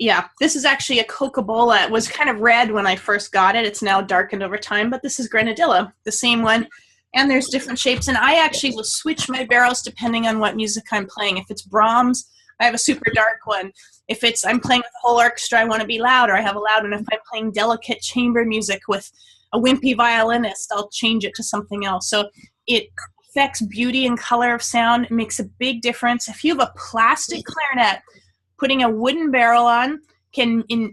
yeah, this is actually a Coca-Cola. It was kind of red when I first got it. It's now darkened over time, but this is Grenadilla, the same one. And there's different shapes, and I actually will switch my barrels depending on what music I'm playing. If it's Brahms, I have a super dark one. If I'm playing with the whole orchestra, I want to be loud, or I have a loud one. If I'm playing delicate chamber music with a wimpy violinist, I'll change it to something else. So it affects beauty and color of sound. It makes a big difference. If you have a plastic clarinet, putting a wooden barrel on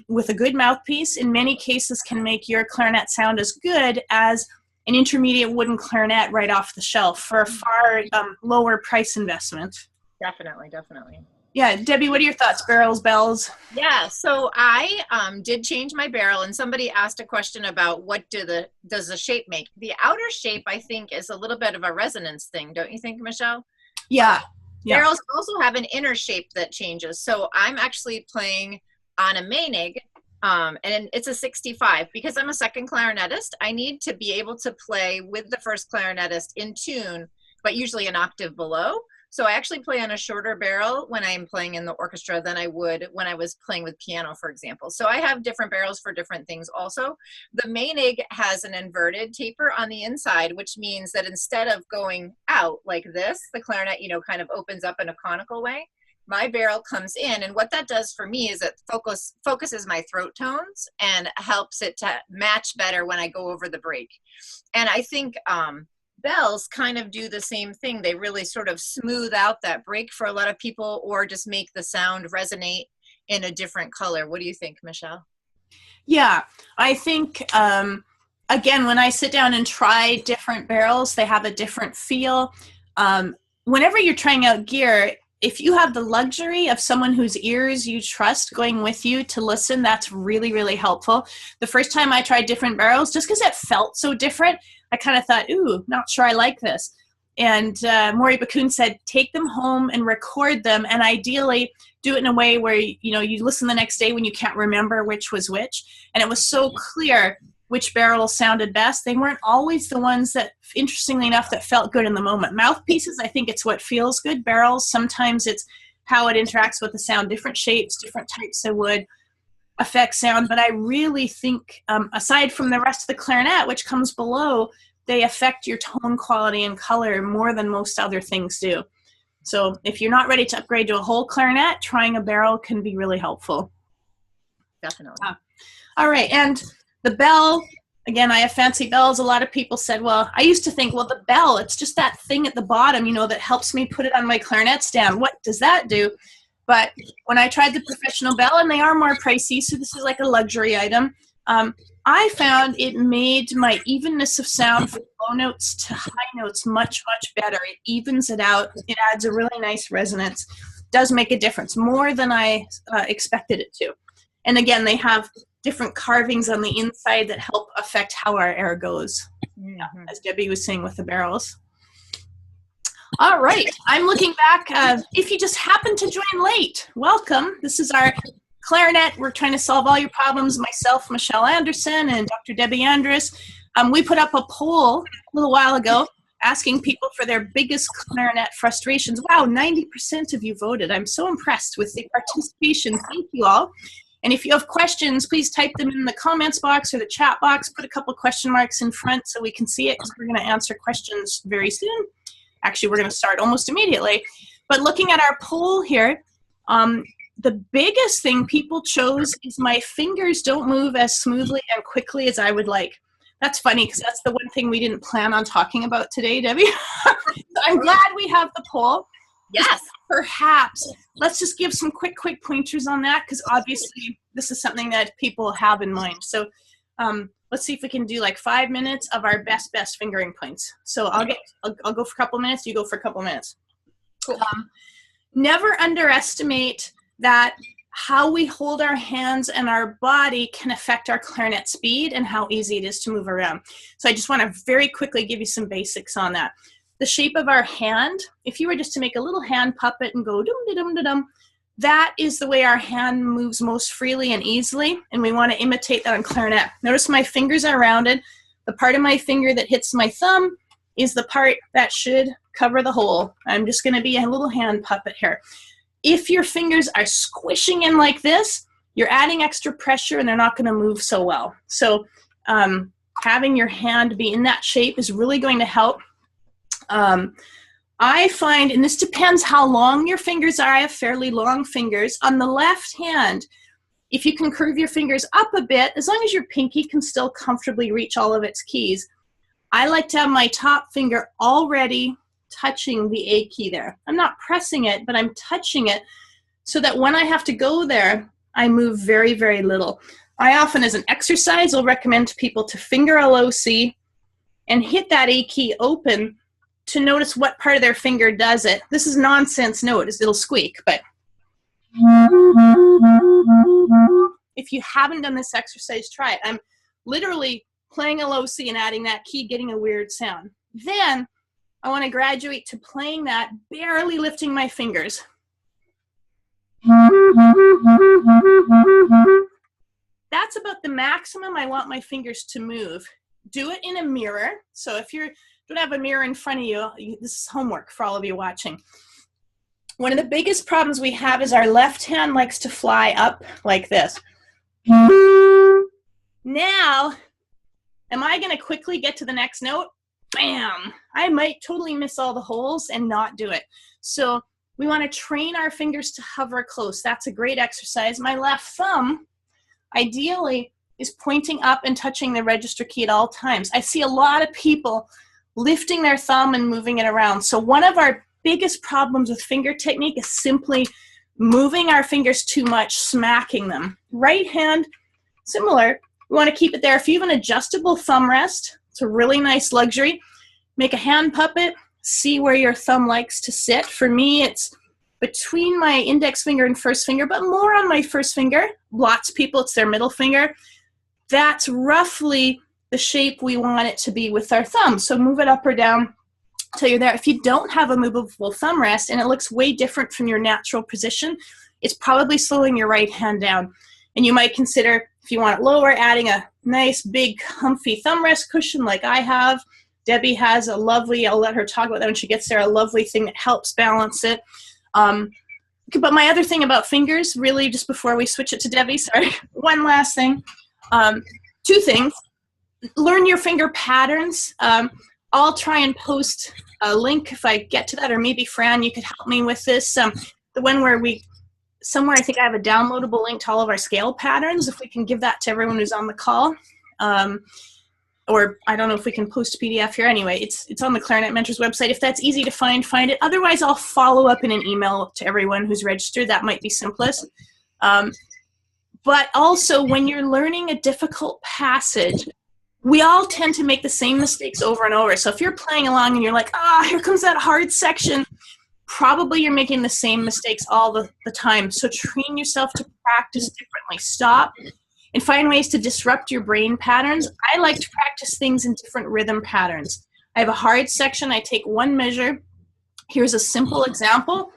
with a good mouthpiece, in many cases can make your clarinet sound as good as an intermediate wooden clarinet right off the shelf for a far lower price investment. Definitely, definitely. Yeah, Debbie, what are your thoughts? Barrels, bells? Yeah, so I did change my barrel, and somebody asked a question about what does the shape make. The outer shape, I think, is a little bit of a resonance thing, don't you think, Michelle? Yeah. Barrels also have an inner shape that changes. So I'm actually playing on a Meinig, and it's a 65. Because I'm a second clarinetist, I need to be able to play with the first clarinetist in tune, but usually an octave below. So I actually play on a shorter barrel when I'm playing in the orchestra than I would when I was playing with piano, for example. So I have different barrels for different things also. The Meinig has an inverted taper on the inside, which means that instead of going out like this, the clarinet, kind of opens up in a conical way. My barrel comes in, and what that does for me is it focuses my throat tones and helps it to match better when I go over the break. And I think bells kind of do the same thing. They really sort of smooth out that break for a lot of people, or just make the sound resonate in a different color. What do you think, Michelle? Yeah, I think, again, when I sit down and try different barrels, they have a different feel. Whenever you're trying out gear, if you have the luxury of someone whose ears you trust going with you to listen, that's really, really helpful. The first time I tried different barrels, just because it felt so different, I kind of thought, ooh, not sure I like this. And Maury Bakun said, take them home and record them, and ideally do it in a way where you listen the next day when you can't remember which was which. And it was so clear which barrels sounded best. They weren't always the ones that, interestingly enough, that felt good in the moment. Mouthpieces, I think it's what feels good. Barrels, sometimes it's how it interacts with the sound. Different shapes, different types of wood affect sound. But I really think, aside from the rest of the clarinet, which comes below, they affect your tone quality and color more than most other things do. So if you're not ready to upgrade to a whole clarinet, trying a barrel can be really helpful. Definitely. All right, and the bell, again, I have fancy bells. A lot of people said, well, I used to think, well, the bell, it's just that thing at the bottom, you know, that helps me put it on my clarinet stand. What does that do? But when I tried the professional bell, and they are more pricey, so this is like a luxury item, I found it made my evenness of sound from low notes to high notes much, much better. It evens it out. It adds a really nice resonance. Does make a difference, more than I expected it to. And again, they have different carvings on the inside that help affect how our air goes, as Debbie was saying with the barrels. All right, I'm looking back. If you just happened to join late, welcome. This is our clarinet. We're trying to solve all your problems. Myself, Michelle Anderson, and Dr. Debbie Andrus. We put up a poll a little while ago asking people for their biggest clarinet frustrations. Wow, 90% of you voted. I'm so impressed with the participation. Thank you all. And if you have questions, please type them in the comments box or the chat box. Put a couple question marks in front so we can see it, because we're going to answer questions very soon. Actually, we're going to start almost immediately. But looking at our poll here, the biggest thing people chose is my fingers don't move as smoothly and quickly as I would like. That's funny, because that's the one thing we didn't plan on talking about today, Debbie. So I'm glad we have the poll. Yes. Perhaps let's just give some quick pointers on that, because obviously this is something that people have in mind. So let's see if we can do like 5 minutes of our best fingering points. So I'll go for a couple minutes. You go for a couple minutes. Cool. Never underestimate that how we hold our hands and our body can affect our clarinet speed and how easy it is to move around. So I just want to very quickly give you some basics on that. The shape of our hand, if you were just to make a little hand puppet and go dum-da-dum-da-dum, that is the way our hand moves most freely and easily, and we want to imitate that on clarinet. Notice my fingers are rounded. The part of my finger that hits my thumb is the part that should cover the hole. I'm just going to be a little hand puppet here. If your fingers are squishing in like this, you're adding extra pressure and they're not going to move so well. So having your hand be in that shape is really going to help. I find, and this depends how long your fingers are, I have fairly long fingers. On the left hand, if you can curve your fingers up a bit, as long as your pinky can still comfortably reach all of its keys, I like to have my top finger already touching the A key there. I'm not pressing it, but I'm touching it so that when I have to go there, I move very, very little. I often, as an exercise, will recommend to people to finger a low C and hit that A key open to notice what part of their finger does it. This is nonsense note, it'll squeak, but if you haven't done this exercise, try it. I'm literally playing a low C and adding that key, getting a weird sound. Then I want to graduate to playing that, barely lifting my fingers. That's about the maximum I want my fingers to move. Do it in a mirror. So if you don't have a mirror in front of you, this is homework for all of you watching. One of the biggest problems we have is our left hand likes to fly up like this. Now, am I going to quickly get to the next note? Bam! I might totally miss all the holes and not do it. So we want to train our fingers to hover close. That's a great exercise. My left thumb, ideally, is pointing up and touching the register key at all times. I see a lot of people lifting their thumb and moving it around. So one of our biggest problems with finger technique is simply moving our fingers too much, smacking them. Right hand, similar. We want to keep it there. If you have an adjustable thumb rest, it's a really nice luxury. Make a hand puppet. See where your thumb likes to sit. For me, it's between my index finger and first finger, but more on my first finger. Lots of people, it's their middle finger. That's roughly the shape we want it to be with our thumb. So move it up or down till you're there. If you don't have a movable thumb rest and it looks way different from your natural position, it's probably slowing your right hand down. And you might consider, if you want it lower, adding a nice big comfy thumb rest cushion like I have. Debbie has a lovely, I'll let her talk about that when she gets there, a lovely thing that helps balance it. But my other thing about fingers, really, just before we switch it to Debbie, sorry, one last thing. Two things. Learn your finger patterns. I'll try and post a link if I get to that, or maybe Fran, you could help me with this. The one where somewhere I think I have a downloadable link to all of our scale patterns, if we can give that to everyone who's on the call. Or I don't know if we can post a PDF here. Anyway, it's on the Clarinet Mentors website. If that's easy to find it. Otherwise, I'll follow up in an email to everyone who's registered. That might be simplest. But also, when you're learning a difficult passage, we all tend to make the same mistakes over and over. So if you're playing along and you're like, here comes that hard section, probably you're making the same mistakes all the time. So train yourself to practice differently. Stop and find ways to disrupt your brain patterns. I like to practice things in different rhythm patterns. I have a hard section. I take one measure. Here's a simple example.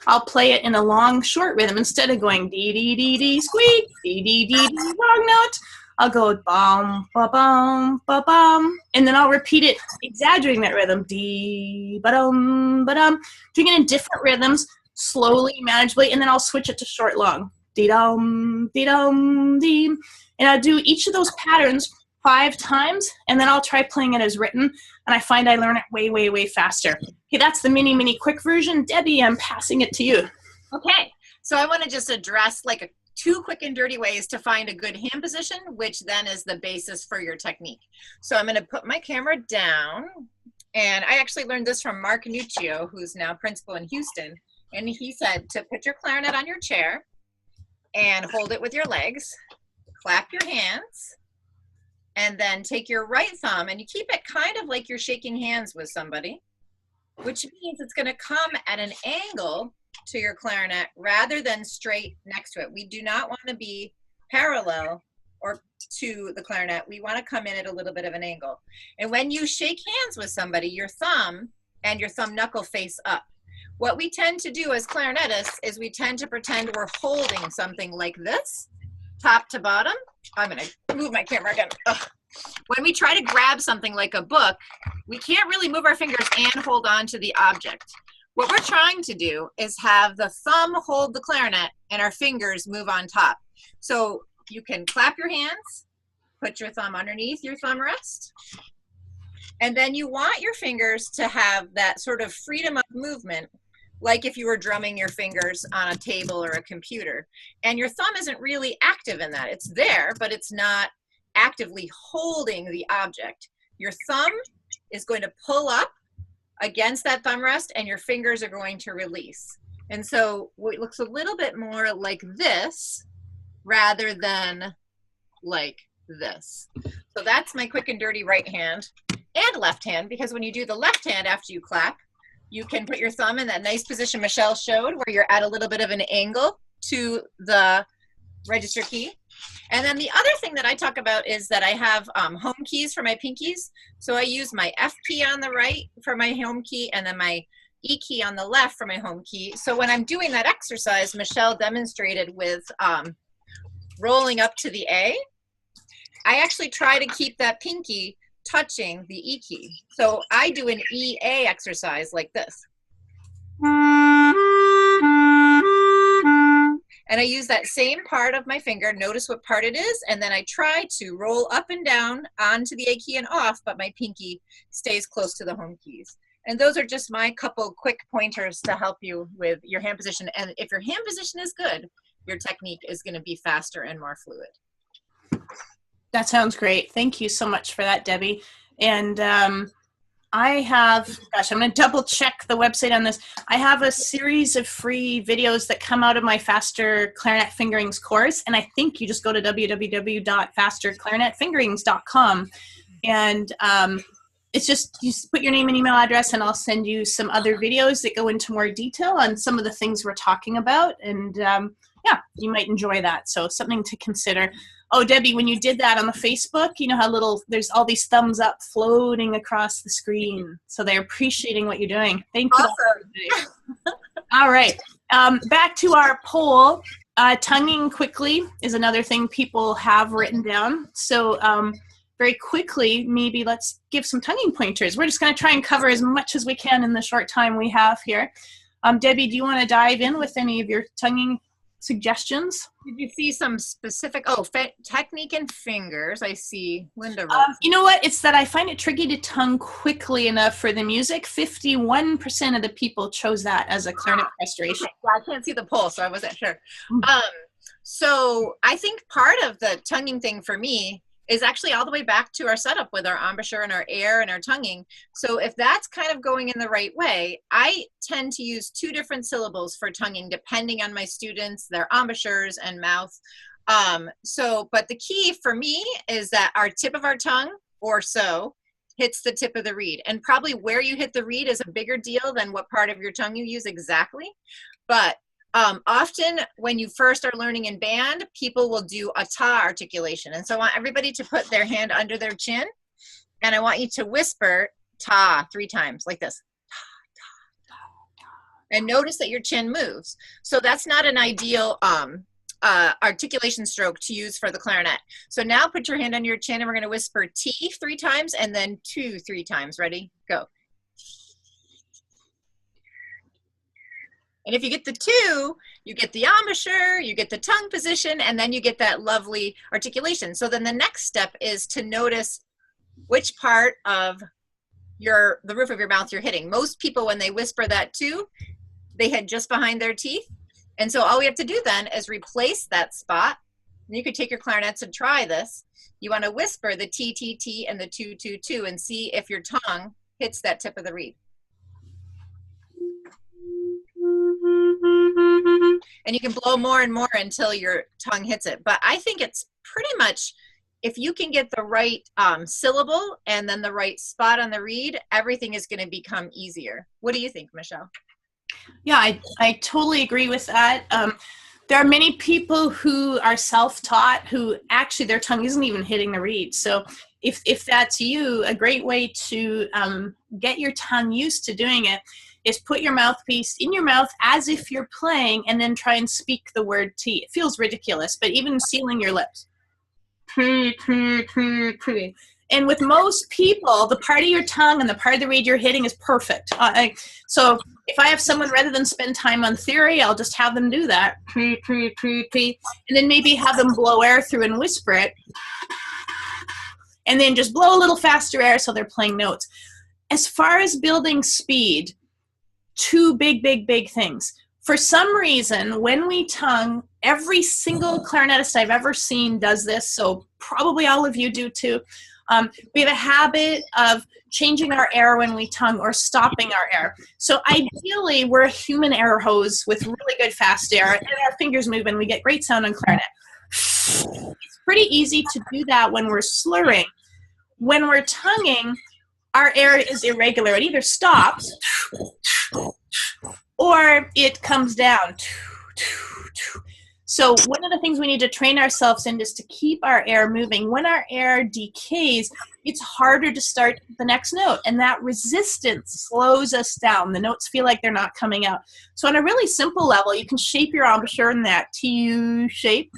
I'll play it in a long, short rhythm. Instead of going dee, dee, dee, dee, squeak, dee, dee, dee, dee, long note, I'll go bum, ba, bum, ba, bum, and then I'll repeat it, exaggerating that rhythm, dee, ba-dum, ba-dum, doing it in different rhythms, slowly, manageably, and then I'll switch it to short, long. Dee-dum, dee-dum, dee. And I'll do each of those patterns 5 times, and then I'll try playing it as written, and I find I learn it way, way, way faster. Okay, that's the mini quick version. Debbie, I'm passing it to you. Okay, so I want to just address like 2 quick and dirty ways to find a good hand position, which then is the basis for your technique. So I'm going to put my camera down, and I actually learned this from Mark Nuccio, who's now principal in Houston, and he said to put your clarinet on your chair and hold it with your legs, clap your hands, and then take your right thumb, and you keep it kind of like you're shaking hands with somebody, which means it's going to come at an angle to your clarinet rather than straight next to it. We do not want to be parallel or to the clarinet. We want to come in at a little bit of an angle. And when you shake hands with somebody, your thumb and your thumb knuckle face up. What we tend to do as clarinetists is we tend to pretend we're holding something like this, top to bottom. I'm going to move my camera again. Ugh. When we try to grab something like a book, we can't really move our fingers and hold on to the object. What we're trying to do is have the thumb hold the clarinet and our fingers move on top. So you can clap your hands, put your thumb underneath your thumb rest, and then you want your fingers to have that sort of freedom of movement, like if you were drumming your fingers on a table or a computer. And your thumb isn't really active in that. It's there, but it's not actively holding the object. Your thumb is going to pull up against that thumb rest, and your fingers are going to release. And so it looks a little bit more like this rather than like this. So that's my quick and dirty right hand and left hand, because when you do the left hand after you clap, you can put your thumb in that nice position Michelle showed where you're at a little bit of an angle to the register key. And then the other thing that I talk about is that I have home keys for my pinkies. So I use my F key on the right for my home key, and then my E key on the left for my home key. So when I'm doing that exercise, Michelle demonstrated with rolling up to the A, I actually try to keep that pinky touching the E key. So I do an EA exercise like this. And I use that same part of my finger, notice what part it is, and then I try to roll up and down onto the A key and off, but my pinky stays close to the home keys. And those are just my couple quick pointers to help you with your hand position. And if your hand position is good, your technique is going to be faster and more fluid. That sounds great. Thank you so much for that, Debbie. And I have, gosh, I'm going to double check the website on this. I have a series of free videos that come out of my Faster Clarinet Fingerings course. And I think you just go to www.fasterclarinetfingerings.com. And it's just, you put your name and email address, and I'll send you some other videos that go into more detail on some of the things we're talking about. And yeah, you might enjoy that. So something to consider. Oh, Debbie, when you did that on the Facebook, you know how there's all these thumbs up floating across the screen. So they're appreciating what you're doing. Thank you. Awesome. All right. Back to our poll. Tonguing quickly is another thing people have written down. So very quickly, maybe let's give some tonguing pointers. We're just going to try and cover as much as we can in the short time we have here. Debbie, do you want to dive in with any of your tonguing suggestions? Did you see some specific, technique and fingers? I see Linda. You know what? It's that I find it tricky to tongue quickly enough for the music. 51% of the people chose that as a clarinet restoration. Okay. Well, I can't see the poll, so I wasn't sure. So I think part of the tonguing thing for me is actually all the way back to our setup with our embouchure and our air and our tonguing. So if that's kind of going in the right way, I tend to use 2 different syllables for tonguing depending on my students, their embouchures and mouth. But the key for me is that our tip of our tongue or so hits the tip of the reed, and probably where you hit the reed is a bigger deal than what part of your tongue you use exactly. But often when you first are learning in band, people will do a ta articulation. And so I want everybody to put their hand under their chin, and I want you to whisper ta 3 times like this. And notice that your chin moves. So that's not an ideal articulation stroke to use for the clarinet. So now put your hand under your chin, and we're going to whisper T 3 times and then 2 3 times. Ready? Go. And if you get the 2, you get the embouchure, you get the tongue position, and then you get that lovely articulation. So then the next step is to notice which part of the roof of your mouth you're hitting. Most people, when they whisper that 2, they hit just behind their teeth. And so all we have to do then is replace that spot. And you could take your clarinets and try this. You want to whisper the T, T, T, and the 2, 2, 2, and see if your tongue hits that tip of the reed. And you can blow more and more until your tongue hits it. But I think it's pretty much, if you can get the right syllable and then the right spot on the reed, everything is going to become easier. What do you think, Michelle? Yeah, I totally agree with that. There are many people who are self-taught who actually their tongue isn't even hitting the reed. So if that's you, a great way to get your tongue used to doing it is put your mouthpiece in your mouth as if you're playing, and then try and speak the word T. It feels ridiculous, but even sealing your lips. And with most people, the part of your tongue and the part of the reed you're hitting is perfect. So if I have someone, rather than spend time on theory, I'll just have them do that. And then maybe have them blow air through and whisper it. And then just blow a little faster air so they're playing notes. As far as building speed, 2 big things. For some reason, when we tongue, every single clarinetist I've ever seen does this, so probably all of you do too. We have a habit of changing our air when we tongue or stopping our air. So ideally, we're a human air hose with really good fast air, and our fingers move and we get great sound on clarinet. It's pretty easy to do that when we're slurring. When we're tonguing, our air is irregular. It either stops or it comes down. So one of the things we need to train ourselves in is to keep our air moving. When our air decays, it's harder to start the next note, and that resistance slows us down. The notes feel like they're not coming out. So on a really simple level, you can shape your embouchure in that TU shape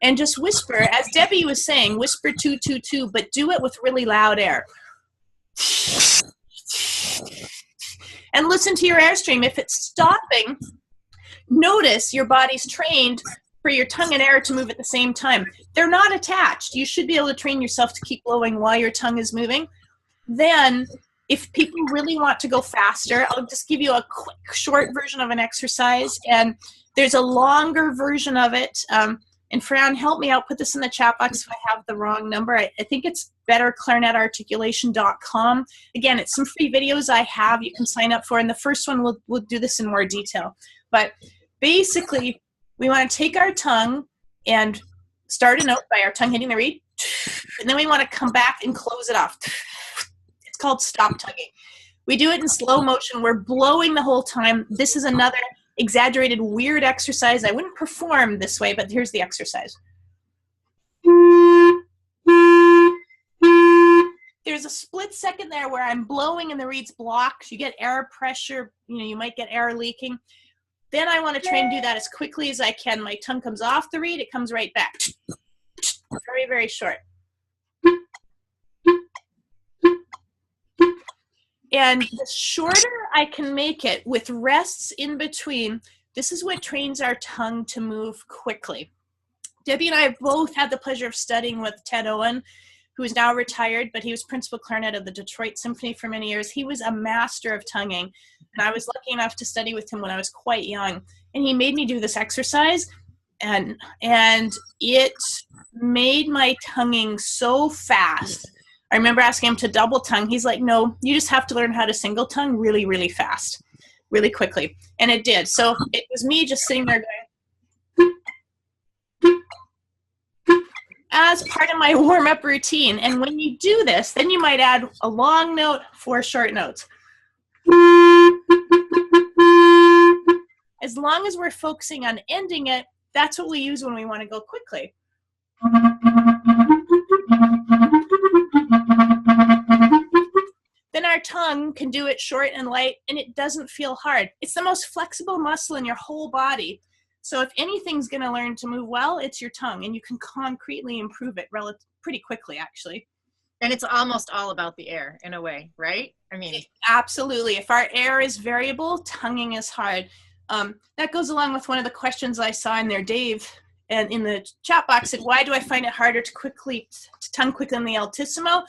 and just whisper, as Debbie was saying, whisper 2, 2, 2, but do it with really loud air. And listen to your airstream. If it's stopping, notice your body's trained for your tongue and air to move at the same time. They're not attached. You should be able to train yourself to keep blowing while your tongue is moving. Then, if people really want to go faster, I'll just give you a quick, short version of an exercise. And there's a longer version of it. And Fran, help me out. Put this in the chat box if I have the wrong number. I think it's betterclarinetarticulation.com. Again, it's some free videos I have you can sign up for. And the first one, we'll do this in more detail. But basically, we want to take our tongue and start a note by our tongue hitting the reed. And then we want to come back and close it off. It's called stop tonguing. We do it in slow motion. We're blowing the whole time. This is another exaggerated, weird exercise. I wouldn't perform this way, but here's the exercise. There's a split second there where I'm blowing and the reed's blocked. You get air pressure, you might get air leaking. Then I want to try and do that as quickly as I can. My tongue comes off the reed, it comes right back. Very, very short. And the shorter I can make it with rests in between, this is what trains our tongue to move quickly. Debbie and I have both had the pleasure of studying with Ted Owen, who is now retired, but he was principal clarinet of the Detroit Symphony for many years. He was a master of tonguing, and I was lucky enough to study with him when I was quite young. And he made me do this exercise, and it made my tonguing so fast. I remember asking him to double tongue. He's like, no, you just have to learn how to single tongue really, really fast, really quickly. And it did. So it was me just sitting there going, as part of my warm-up routine. And when you do this, then you might add a long note, 4 short notes. As long as we're focusing on ending it, that's what we use when we want to go quickly. Then our tongue can do it short and light, and it doesn't feel hard. It's the most flexible muscle in your whole body. So if anything's going to learn to move well, it's your tongue, and you can concretely improve it pretty quickly, actually. And it's almost all about the air in a way, right? I mean, absolutely. If our air is variable, tonguing is hard. That goes along with one of the questions I saw in there, Dave, and in the chat box said, why do I find it harder to tongue quickly in the altissimo?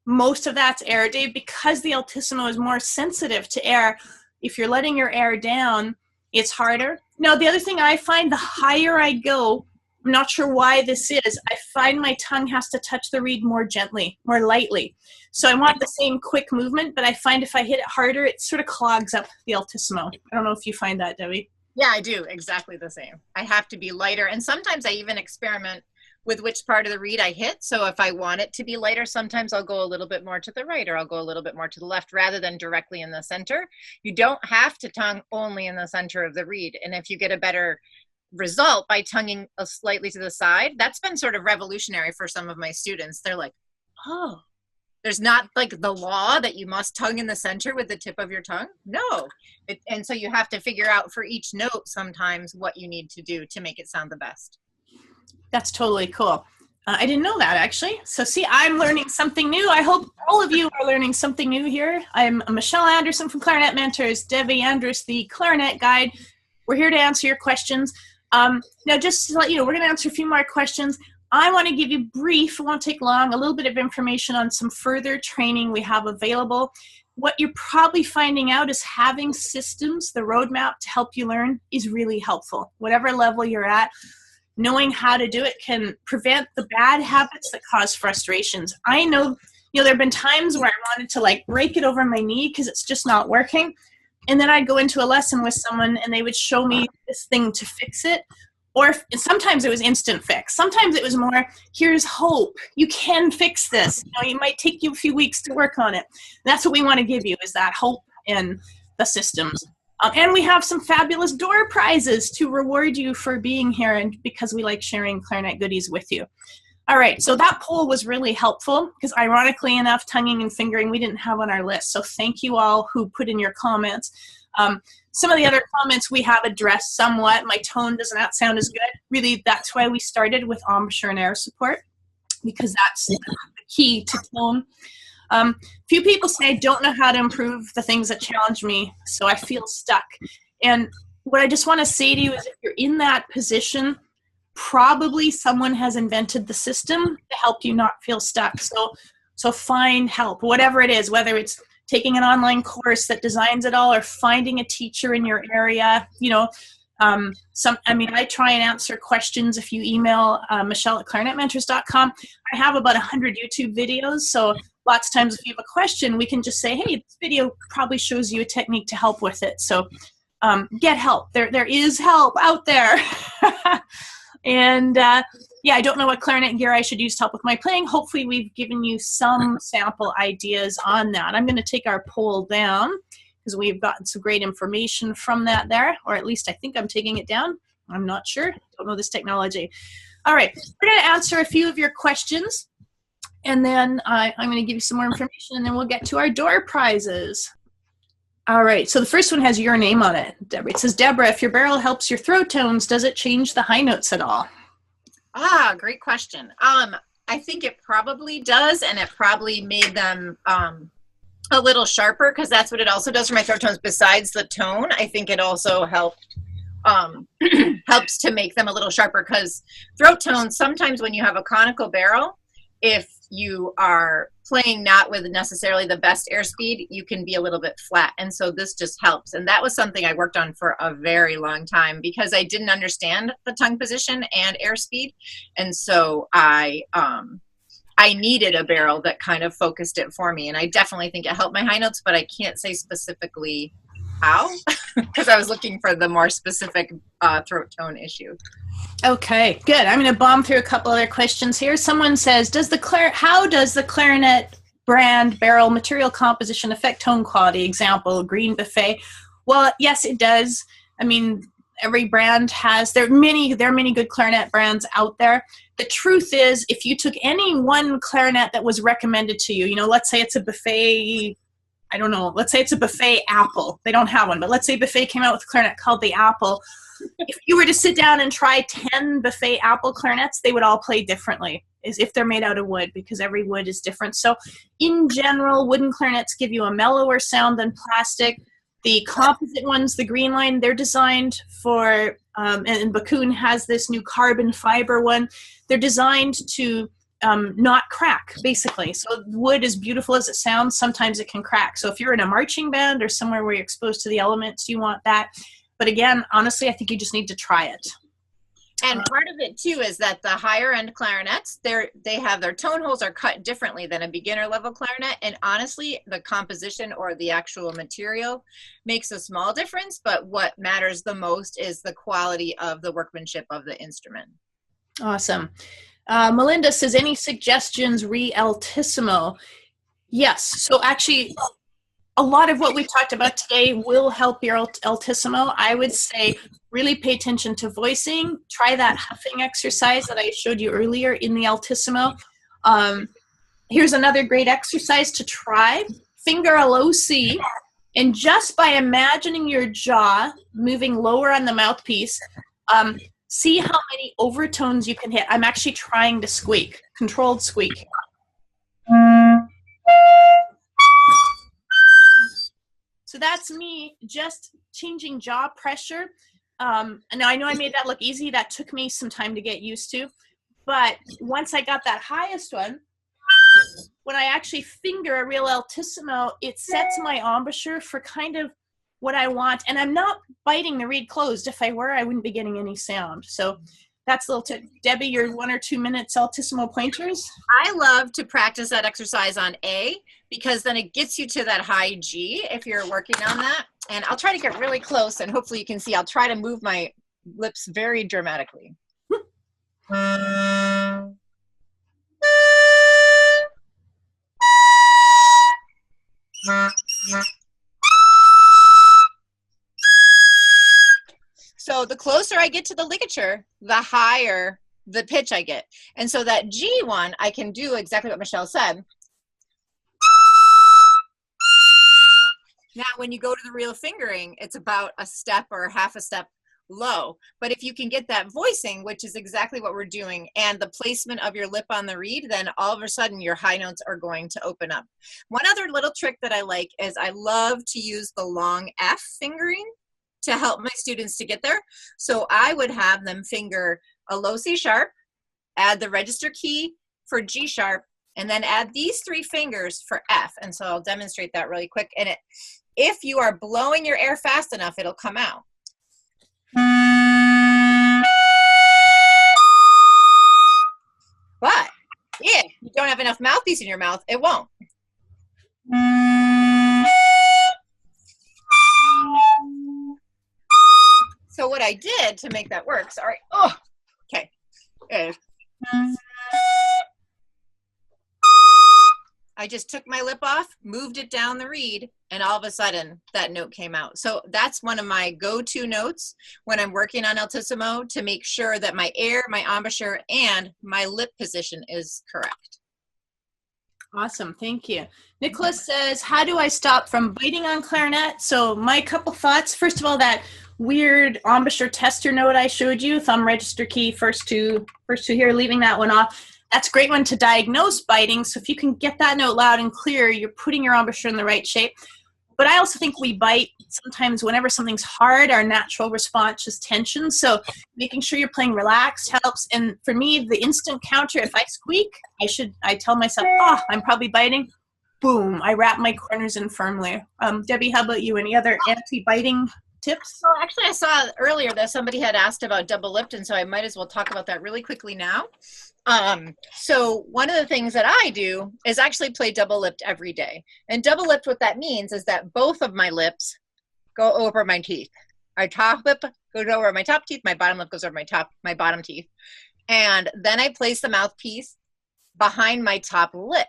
Most of that's air, Dave, because the altissimo is more sensitive to air. If you're letting your air down, it's harder. Now, the other thing I find, the higher I go, I'm not sure why this is, I find my tongue has to touch the reed more gently, more lightly. So I want the same quick movement, but I find if I hit it harder, it sort of clogs up the altissimo. I don't know if you find that, Debbie. Yeah, I do. Exactly the same. I have to be lighter. And sometimes I even experiment with which part of the reed I hit. So if I want it to be lighter, sometimes I'll go a little bit more to the right, or I'll go a little bit more to the left rather than directly in the center. You don't have to tongue only in the center of the reed. And if you get a better result by tonguing slightly to the side, that's been sort of revolutionary for some of my students. They're like, oh, there's not like the law that you must tongue in the center with the tip of your tongue. No. And so you have to figure out for each note sometimes what you need to do to make it sound the best. That's totally cool. I didn't know that, actually. So see, I'm learning something new. I hope all of you are learning something new here. I'm Michelle Anderson from Clarinet Mentors, Debbie Andrus, the Clarinet Guide. We're here to answer your questions. Now, just to let you know, we're going to answer a few more questions. I want to give you brief, it won't take long, a little bit of information on some further training we have available. What you're probably finding out is having systems, the roadmap to help you learn is really helpful. Whatever level you're at, knowing how to do it can prevent the bad habits that cause frustrations. I know, there have been times where I wanted to like break it over my knee because it's just not working. And then I'd go into a lesson with someone and they would show me this thing to fix it. Or sometimes it was instant fix. Sometimes it was more, here's hope. You can fix this. It might take you a few weeks to work on it. And that's what we want to give you, is that hope in the systems. And we have some fabulous door prizes to reward you for being here, and because we like sharing clarinet goodies with you. All right, so that poll was really helpful because ironically enough, tonguing and fingering we didn't have on our list. So thank you all who put in your comments. Some of the other comments we have addressed somewhat. My tone does not sound as good. Really, that's why we started with embouchure and air support, because that's the key to tone. Few people say, I don't know how to improve the things that challenge me, so I feel stuck. And what I just want to say to you is if you're in that position, probably someone has invented the system to help you not feel stuck. So find help, whatever it is, whether it's taking an online course that designs it all or finding a teacher in your area. I try and answer questions if you email Michelle@clarinetmentors.com. I have about 100 YouTube videos, so lots of times if you have a question, we can just say, hey, this video probably shows you a technique to help with it. So get help. There is help out there. And I don't know what clarinet gear I should use to help with my playing. Hopefully we've given you some sample ideas on that. I'm going to take our poll down because we've gotten some great information from that there, or at least I think I'm taking it down. I'm not sure. Don't know this technology. All right, we're going to answer a few of your questions, and then I'm going to give you some more information, and then we'll get to our door prizes. All right, so the first one has your name on it, Deborah. It says, Deborah, if your barrel helps your throat tones, does it change the high notes at all? Ah, great question. I think it probably does, and it probably made them a little sharper, because that's what it also does for my throat tones. Besides the tone, I think it also helps to make them a little sharper, because throat tones, sometimes when you have a conical barrel, if you are playing not with necessarily the best airspeed, you can be a little bit flat. And so this just helps. And that was something I worked on for a very long time, because I didn't understand the tongue position and airspeed. And so I needed a barrel that kind of focused it for me. And I definitely think it helped my high notes, but I can't say specifically how, because I was looking for the more specific throat tone issue. Okay, good. I'm going to bomb through a couple other questions here. Someone says, how does the Clarinet brand barrel material composition affect tone quality? Example, green buffet. Well, yes, it does. I mean, every brand has, there are many good clarinet brands out there. The truth is, if you took any one clarinet that was recommended to you, let's say it's a buffet, I don't know, let's say it's a buffet Apple. They don't have one, but let's say Buffet came out with a clarinet called the Apple. If you were to sit down and try 10 Buffet Apple clarinets, they would all play differently, as if they're made out of wood, because every wood is different. So in general, wooden clarinets give you a mellower sound than plastic. The composite ones, the green line, they're designed for, and Bakun has this new carbon fiber one. They're designed to not crack, basically. So wood, as beautiful as it sounds, sometimes it can crack. So if you're in a marching band or somewhere where you're exposed to the elements, you want that. But again, honestly, I think you just need to try it. And part of it too is that the higher end clarinets, they have their tone holes are cut differently than a beginner level clarinet. And honestly, the composition or the actual material makes a small difference. But what matters the most is the quality of the workmanship of the instrument. Awesome. Melinda says, any suggestions re altissimo? Yes. So actually, a lot of what we talked about today will help your altissimo. I would say really pay attention to voicing. Try that huffing exercise that I showed you earlier in the altissimo. Here's another great exercise to try. Finger a low C, and just by imagining your jaw moving lower on the mouthpiece, see how many overtones you can hit. I'm actually trying to squeak, controlled squeak. So that's me just changing jaw pressure. And I know I made that look easy. That took me some time to get used to. But once I got that highest one, when I actually finger a real altissimo, it sets my embouchure for kind of what I want. And I'm not biting the reed closed. If I were, I wouldn't be getting any sound. So that's a little tip. Debbie, your 1 or 2 minutes altissimo pointers? I love to practice that exercise on A, because then it gets you to that high G if you're working on that. And I'll try to get really close, and hopefully you can see. I'll try to move my lips very dramatically. So the closer I get to the ligature, the higher the pitch I get. And so that G one, I can do exactly what Michelle said. Now, when you go to the real fingering, it's about a step or half a step low. But if you can get that voicing, which is exactly what we're doing, and the placement of your lip on the reed, then all of a sudden your high notes are going to open up. One other little trick that I like is I love to use the long F fingering to help my students to get there. So I would have them finger a low C sharp, add the register key for G sharp, and then add these 3 fingers for F. And so I'll demonstrate that really quick. And if you are blowing your air fast enough, it'll come out. But if you don't have enough mouthpiece in your mouth, it won't. So what I did to make that work, sorry, okay, is I just took my lip off, moved it down the reed, and all of a sudden that note came out. So that's one of my go-to notes when I'm working on altissimo, to make sure that my air, my embouchure, and my lip position is correct. Awesome, thank you. Nicholas says, how do I stop from biting on clarinet? So my couple thoughts, first of all, that weird embouchure tester note I showed you, thumb register key, first two here, leaving that one off. That's a great one to diagnose biting. So if you can get that note loud and clear, you're putting your embouchure in the right shape. But I also think we bite sometimes whenever something's hard, our natural response is tension. So making sure you're playing relaxed helps. And for me, the instant counter, if I squeak, I tell myself, oh, I'm probably biting. Boom, I wrap my corners in firmly. Debbie, how about you? Any other anti-biting tips? Well, actually, I saw earlier that somebody had asked about double lipped, and so I might as well talk about that really quickly now. So one of the things that I do is actually play double lipped every day. And double lipped, what that means is that both of my lips go over my teeth. My top lip goes over my top teeth, my bottom lip goes over my bottom teeth. And then I place the mouthpiece behind my top lip.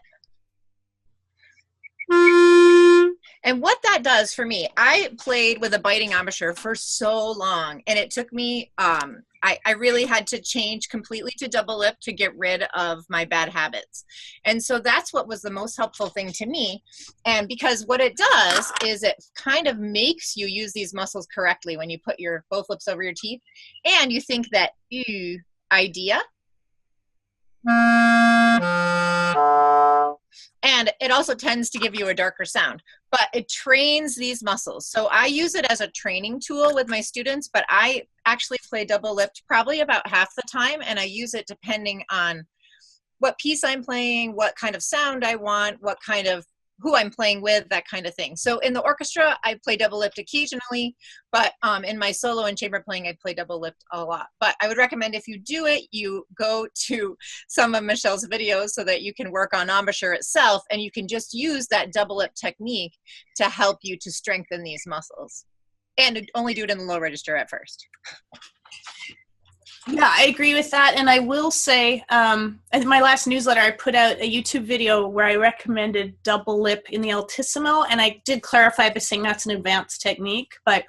And what that does for me, I played with a biting embouchure for so long, and it took me, I really had to change completely to double lip to get rid of my bad habits. And so that's what was the most helpful thing to me. And because what it does is it kind of makes you use these muscles correctly when you put your both lips over your teeth, and you think that ooh idea. And it also tends to give you a darker sound, but it trains these muscles. So I use it as a training tool with my students, but I actually play double lipped probably about half the time, and I use it depending on what piece I'm playing, what kind of sound I want, what kind of who I'm playing with, that kind of thing. So in the orchestra, I play double lipped occasionally, but in my solo and chamber playing, I play double lipped a lot. But I would recommend if you do it, you go to some of Michelle's videos so that you can work on embouchure itself, and you can just use that double lip technique to help you to strengthen these muscles. And only do it in the low register at first. Yeah, I agree with that. And I will say, in my last newsletter, I put out a YouTube video where I recommended double lip in the altissimo. And I did clarify by saying that's an advanced technique. But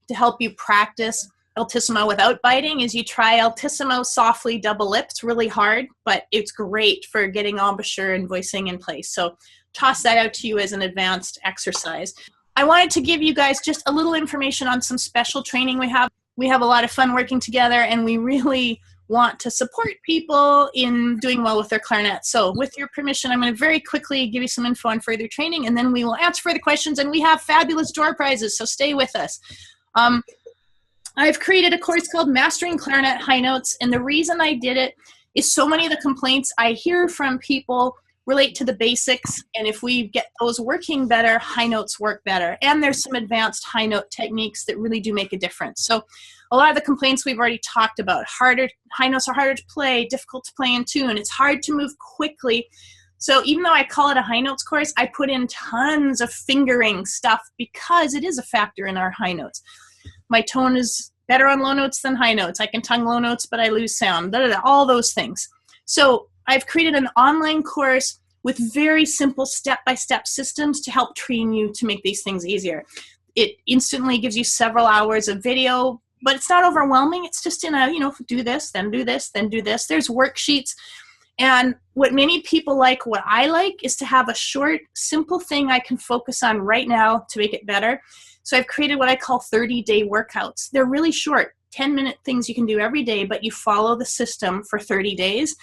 to help you practice altissimo without biting is you try altissimo softly double lip. It's really hard, but it's great for getting embouchure and voicing in place. So toss that out to you as an advanced exercise. I wanted to give you guys just a little information on some special training we have. We have a lot of fun working together, and we really want to support people in doing well with their clarinet. So with your permission, I'm going to very quickly give you some info on further training, and then we will answer further questions, and we have fabulous door prizes, so stay with us. I've created a course called Mastering Clarinet High Notes, and the reason I did it is so many of the complaints I hear from people relate to the basics, and if we get those working better, high notes work better. And there's some advanced high note techniques that really do make a difference. So a lot of the complaints we've already talked about. High notes are harder to play, difficult to play in tune. It's hard to move quickly. So even though I call it a high notes course, I put in tons of fingering stuff because it is a factor in our high notes. My tone is better on low notes than high notes. I can tongue low notes, but I lose sound, all those things. So I've created an online course with very simple step-by-step systems to help train you to make these things easier. It instantly gives you several hours of video, but it's not overwhelming. It's just in a, do this, then do this, then do this. There's worksheets. And what many people like, what I like, is to have a short, simple thing I can focus on right now to make it better. So I've created what I call 30-day workouts. They're really short, 10-minute things you can do every day, but you follow the system for 30 days.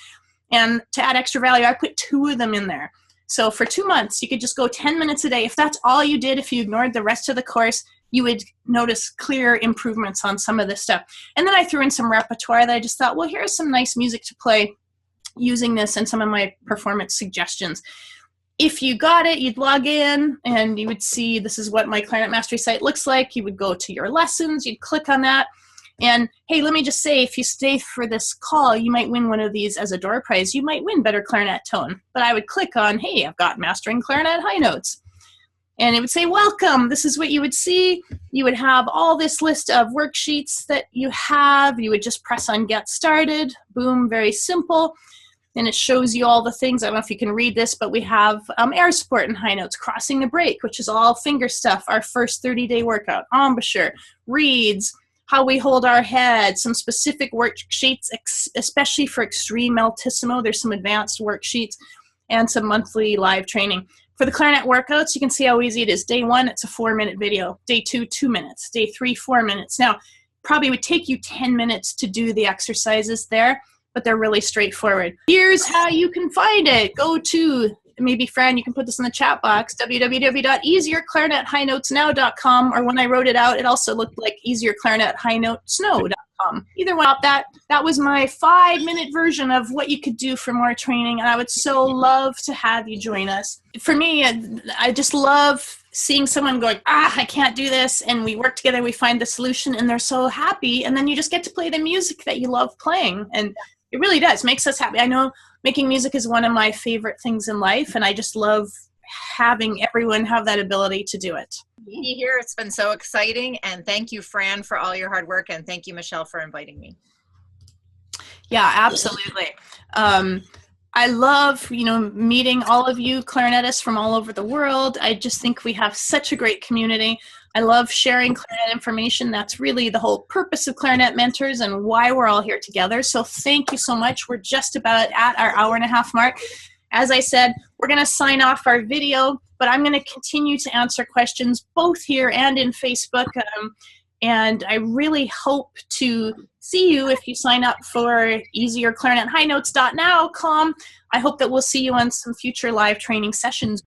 And to add extra value, I put 2 of them in there. So for 2 months, you could just go 10 minutes a day. If that's all you did, if you ignored the rest of the course, you would notice clear improvements on some of this stuff. And then I threw in some repertoire that I just thought, well, here's some nice music to play using this and some of my performance suggestions. If you got it, you'd log in and you would see this is what my Clarinet Mastery site looks like. You would go to your lessons, you'd click on that. And hey, let me just say, if you stay for this call, you might win one of these as a door prize. You might win better clarinet tone. But I would click on, hey, I've got Mastering Clarinet High Notes. And it would say, welcome. This is what you would see. You would have all this list of worksheets that you have. You would just press on Get Started. Boom, very simple. And it shows you all the things. I don't know if you can read this, but we have air support and high notes, crossing the break, which is all finger stuff, our first 30-day workout, embouchure, reeds, how we hold our head, some specific worksheets, especially for extreme altissimo. There's some advanced worksheets. and some monthly live training. For the clarinet workouts, you can see how easy it is. Day 1, it's a 4-minute video. Day 2, 2 minutes. Day 3, 4 minutes. Now, probably would take you 10 minutes to do the exercises there, but they're really straightforward. Here's how you can find it. Go to, maybe Fran, you can put this in the chat box, www.easierclarinethighNotesNow.com, or when I wrote it out, it also looked like easierclarinethighNotesNow.com. Either one, that was my 5-minute version of what you could do for more training, and I would so love to have you join us. For me, I just love seeing someone going, I can't do this, and we work together, we find the solution, and they're so happy, and then you just get to play the music that you love playing, and it really does, makes us happy. I know making music is one of my favorite things in life, and I just love having everyone have that ability to do it. Be here, it's been so exciting, and thank you, Fran, for all your hard work, and thank you, Michelle, for inviting me. Yeah, absolutely. I love, meeting all of you clarinetists from all over the world. I just think we have such a great community. I love sharing clarinet information. That's really the whole purpose of Clarinet Mentors and why we're all here together. So thank you so much. We're just about at our hour-and-a-half mark. As I said, we're going to sign off our video, but I'm going to continue to answer questions both here and in Facebook. And I really hope to see you if you sign up for easierclarinethighnotes.now.com. I hope that we'll see you on some future live training sessions.